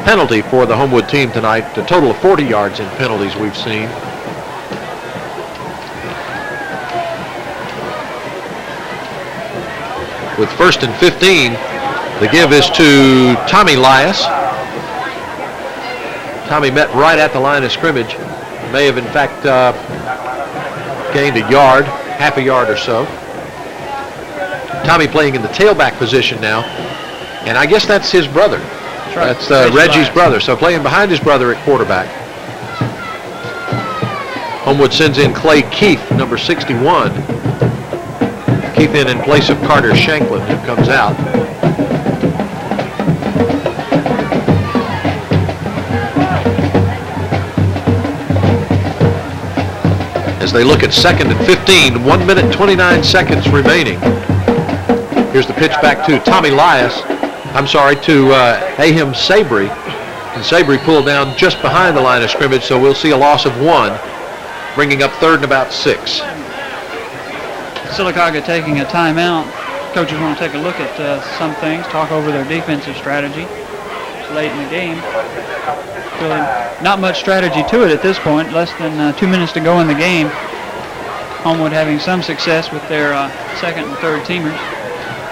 penalty for the Homewood team tonight. A total of 40 yards in penalties we've seen. With 1st and 15, the give is to Tommy Lias. Tommy met right at the line of scrimmage. May have, in fact, gained a yard, half a yard or so. Tommy playing in the tailback position now. And I guess that's his brother. That's right. That's Reggie's brother. So playing behind his brother at quarterback. Homewood sends in Clay Keefe, number 61. Keefe in place of Carter Shanklin, who comes out. As they look at 2nd and 15, 1 minute 29 seconds remaining. Here's the pitch back to Tommy Lias. To Ahim Sabry. And Sabry pulled down just behind the line of scrimmage, so we'll see a loss of 1, bringing up 3rd and about 6. Sylacauga taking a timeout. Coaches want to take a look at some things, talk over their defensive strategy. It's late in the game. Really not much strategy to it at this point. Less than 2 minutes to go in the game. Homewood having some success with their 2nd and 3rd teamers.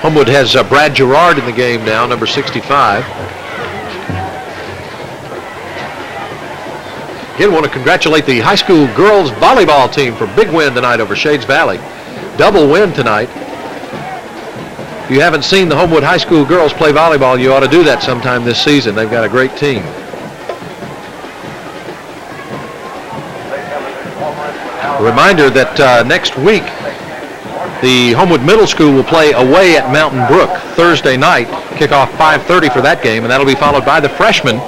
Homewood has Brad Gerard in the game now, number 65. Again, want to congratulate the high school girls volleyball team for a big win tonight over Shades Valley. Double win tonight. If you haven't seen the Homewood High School girls play volleyball, you ought to do that sometime this season. They've got a great team. A reminder that next week, the Homewood Middle School will play away at Mountain Brook Thursday night. Kickoff 5:30 for that game, and that'll be followed by the freshmen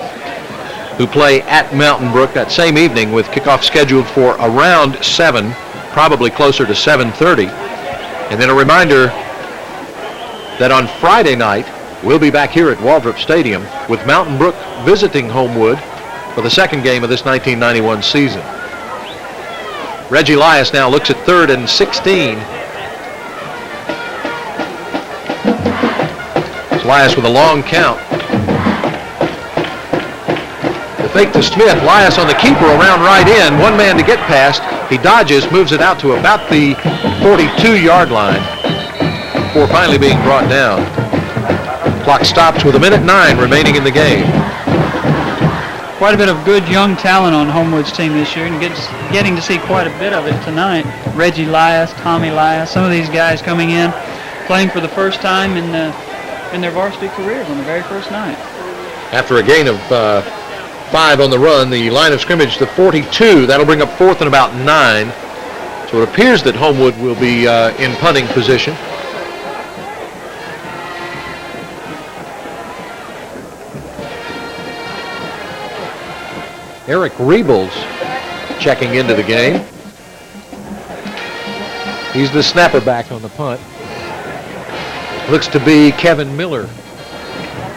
who play at Mountain Brook that same evening, with kickoff scheduled for around 7, probably closer to 7:30. And then a reminder that on Friday night, We'll be back here at Waldrop Stadium with Mountain Brook visiting Homewood for the second game of this 1991 season. Reggie Elias now looks at 3rd and 16. Elias with a long count. The fake to Smith. Elias on the keeper around right in. One man to get past. He dodges, moves it out to about the 42-yard line before finally being brought down. Clock stops with 1:09 remaining in the game. Quite a bit of good young talent on Homewood's team this year, and getting to see quite a bit of it tonight. Reggie Elias, Tommy Elias, some of these guys coming in, playing for the first time in their varsity careers on the very first night. After a gain of 5 on the run, the line of scrimmage to 42. That'll bring up 4th and about 9. So it appears that Homewood will be in punting position. Eric Rebels checking into the game. He's the snapper back on the punt. Looks to be Kevin Miller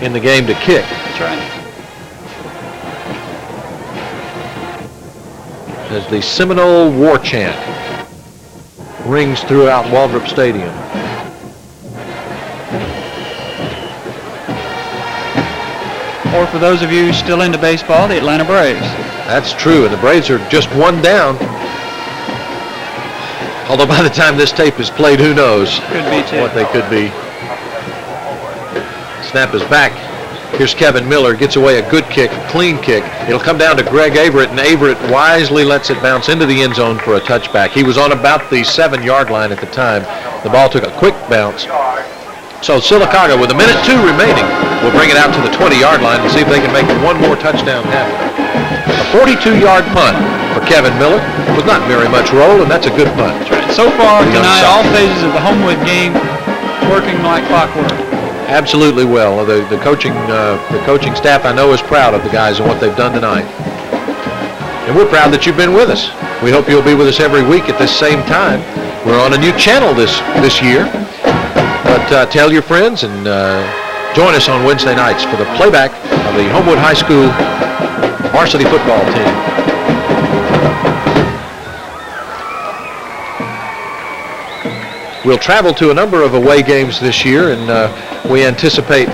in the game to kick. That's right. As the Seminole war chant rings throughout Waldrop Stadium. Or for those of you still into baseball, the Atlanta Braves. That's true, and the Braves are just one down. Although by the time this tape is played, who knows Could be too. what they could be. Snap is back. Here's Kevin Miller, gets away a good kick, a clean kick. It'll come down to Greg Averett, and Averett wisely lets it bounce into the end zone for a touchback. He was on about the 7-yard line at the time. The ball took a quick bounce. So Sylacauga, with 1:02 remaining, will bring it out to the 20-yard line and see if they can make one more touchdown happen. A 42-yard punt for Kevin Miller with not very much roll, and that's a good punt. So far tonight, all phases of the Homewood game working like clockwork. Absolutely well. The coaching staff, I know, is proud of the guys and what they've done tonight. And we're proud that you've been with us. We hope you'll be with us every week at this same time. We're on a new channel this year. But tell your friends and join us on Wednesday nights for the playback of the Homewood High School varsity football team. We'll travel to a number of away games this year, and we anticipate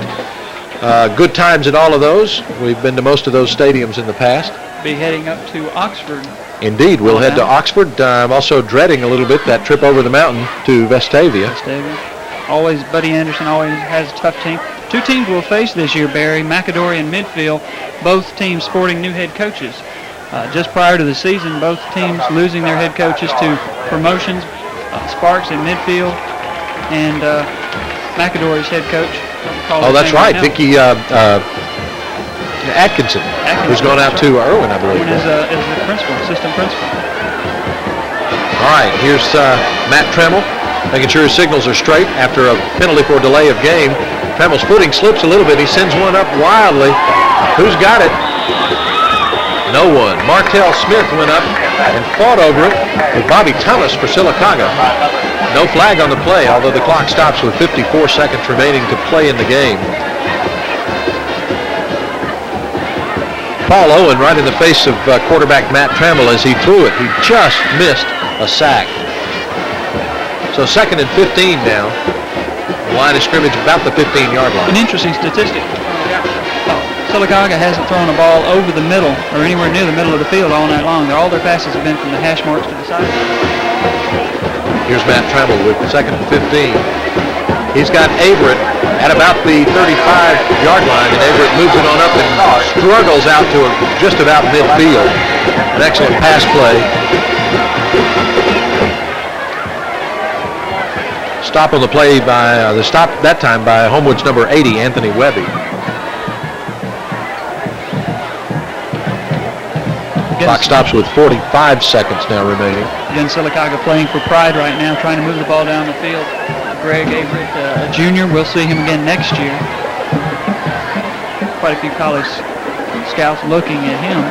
good times at all of those. We've been to most of those stadiums in the past. Be heading up to Oxford. Indeed, we'll head to Oxford. I'm also dreading a little bit that trip over the mountain to Vestavia. Always, Buddy Anderson always has a tough team. Two teams will face this year, Barry, McAdory and Midfield, both teams sporting new head coaches. Just prior to the season, both teams losing their head coaches to promotions. Sparks in Midfield and McAdory's head coach. Oh, that's right, Vicky Atkinson, who's gone out to Irwin, I believe. Irwin is the principal, assistant principal. All right, here's Matt Tremmel, making sure his signals are straight after a penalty for delay of game. Tremmel's footing slips a little bit. He sends one up wildly. Who's got it? No one. Martell Smith went up and fought over it with Bobby Thomas for Sylacauga. No flag on the play, although the clock stops with 54 seconds remaining to play in the game. Paul Owen right in the face of quarterback Matt Trammell as he threw it. He just missed a sack. So 2nd and 15 now. The line of scrimmage about the 15-yard line. An interesting statistic. Sylacauga hasn't thrown a ball over the middle or anywhere near the middle of the field all night long. All their passes have been from the hash marks to the side. Here's Matt Trammell with 2nd and 15. He's got Averett at about the 35-yard line, and Averett moves it on up and struggles out to just about midfield. An excellent pass play. Stop on the play by the stop that time by Homewood's number 80, Anthony Webby. Clock stops with 45 seconds now remaining. Again, Sylacauga playing for pride right now, trying to move the ball down the field. Greg Averett, a junior, we'll see him again next year. Quite a few college scouts looking at him.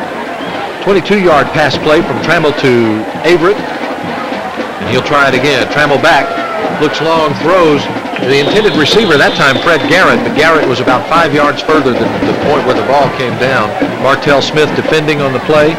22-yard pass play from Trammell to Averett. And he'll try it again. Trammell back. Looks long, throws. The intended receiver, that time Fred Garrett, but Garrett was about 5 yards further than the point where the ball came down. Martell Smith defending on the play,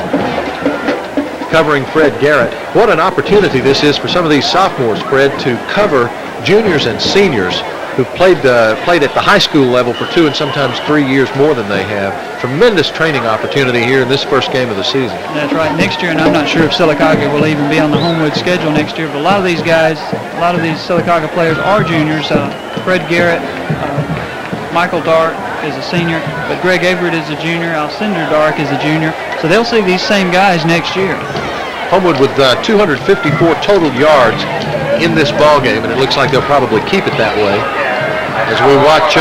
covering Fred Garrett. What an opportunity this is for some of these sophomores, Fred, to cover juniors and seniors who played at the high school level for 2 and sometimes 3 years more than they have. Tremendous training opportunity here in this first game of the season. That's right. Next year, and I'm not sure if Sylacauga will even be on the Homewood schedule next year, but a lot of these guys, a lot of these Sylacauga players are juniors. Fred Garrett, Michael Dark is a senior, but Greg Everett is a junior. Alcindor Dark is a junior. So they'll see these same guys next year. Homewood with 254 total yards in this ball game, and it looks like they'll probably keep it that way. As we watch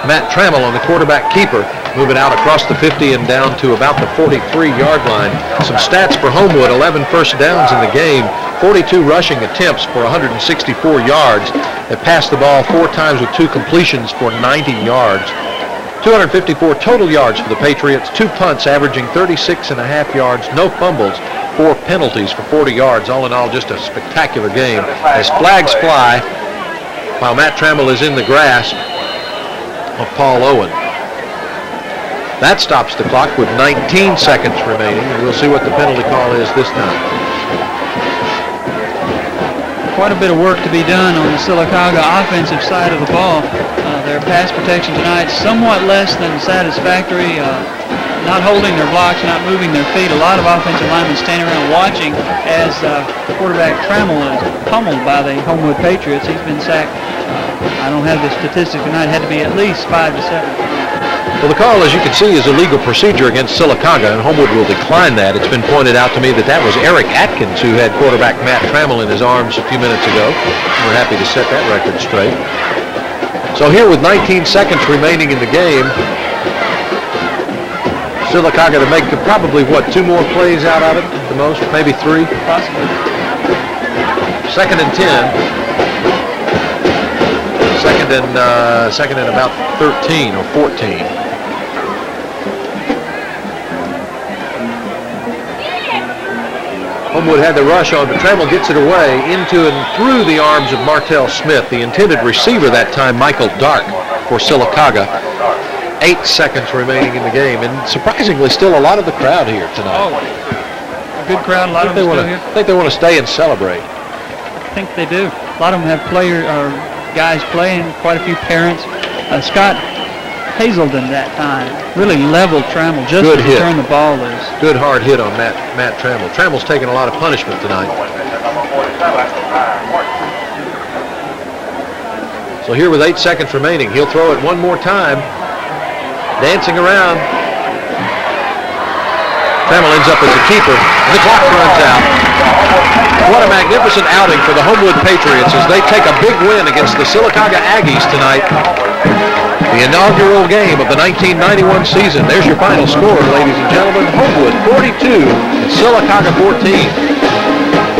Matt Trammell on the quarterback keeper move it out across the 50 and down to about the 43-yard line. Some stats for Homewood: 11 first downs in the game, 42 rushing attempts for 164 yards. They passed the ball 4 times with 2 completions for 90 yards. 254 total yards for the Patriots, 2 punts averaging 36.5 yards, no fumbles, 4 penalties for 40 yards. All in all, just a spectacular game as flags fly while Matt Trammell is in the grasp of Paul Owen. That stops the clock with 19 seconds remaining, and we'll see what the penalty call is this time. Quite a bit of work to be done on the Sylacauga offensive side of the ball. Their pass protection tonight somewhat less than satisfactory. Not holding their blocks, not moving their feet. A lot of offensive linemen standing around watching as quarterback Trammell is pummeled by the Homewood Patriots. He's been sacked. I don't have the statistics tonight. It had to be at least 5 to 7. Well, the call, as you can see, is a legal procedure against Sylacauga, and Homewood will decline that. It's been pointed out to me that that was Eric Atkins who had quarterback Matt Trammell in his arms a few minutes ago. We're happy to set that record straight. So here with 19 seconds remaining in the game, Sylacauga to make probably, 2 more plays out of it at the most, maybe 3? Possibly. 2nd and 10. Second and about 13 or 14. Homewood had the rush on, but Trammell gets it away into and through the arms of Martell Smith, the intended receiver that time, Michael Dark, for Sylacauga. 8 seconds remaining in the game, and surprisingly still a lot of the crowd here tonight. Oh, a good crowd. A lot of them still here. I think they want to stay and celebrate. I think they do. A lot of them have guys playing, quite a few parents. Scott Hazelden that time really leveled Trammell just to turn the ball loose. Good hard hit on Matt Trammell. Trammell's taking a lot of punishment tonight. So here with 8 seconds remaining, he'll throw it one more time. Dancing around. Trammell ends up as a keeper, and the clock runs out. What a magnificent outing for the Homewood Patriots as they take a big win against the Sylacauga Aggies tonight. The inaugural game of the 1991 season. There's your final score, ladies and gentlemen. Homewood 42 and Sylacauga 14.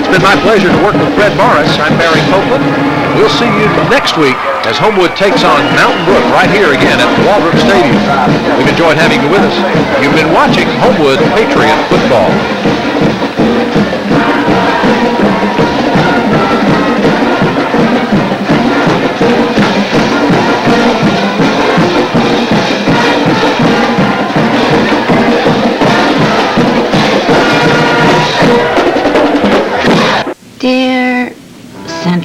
It's been my pleasure to work with Fred Morris. I'm Barry Copeland. We'll see you next week as Homewood takes on Mountain Brook right here again at Walbrook Stadium. We've enjoyed having you with us. You've been watching Homewood Patriot Football. Dear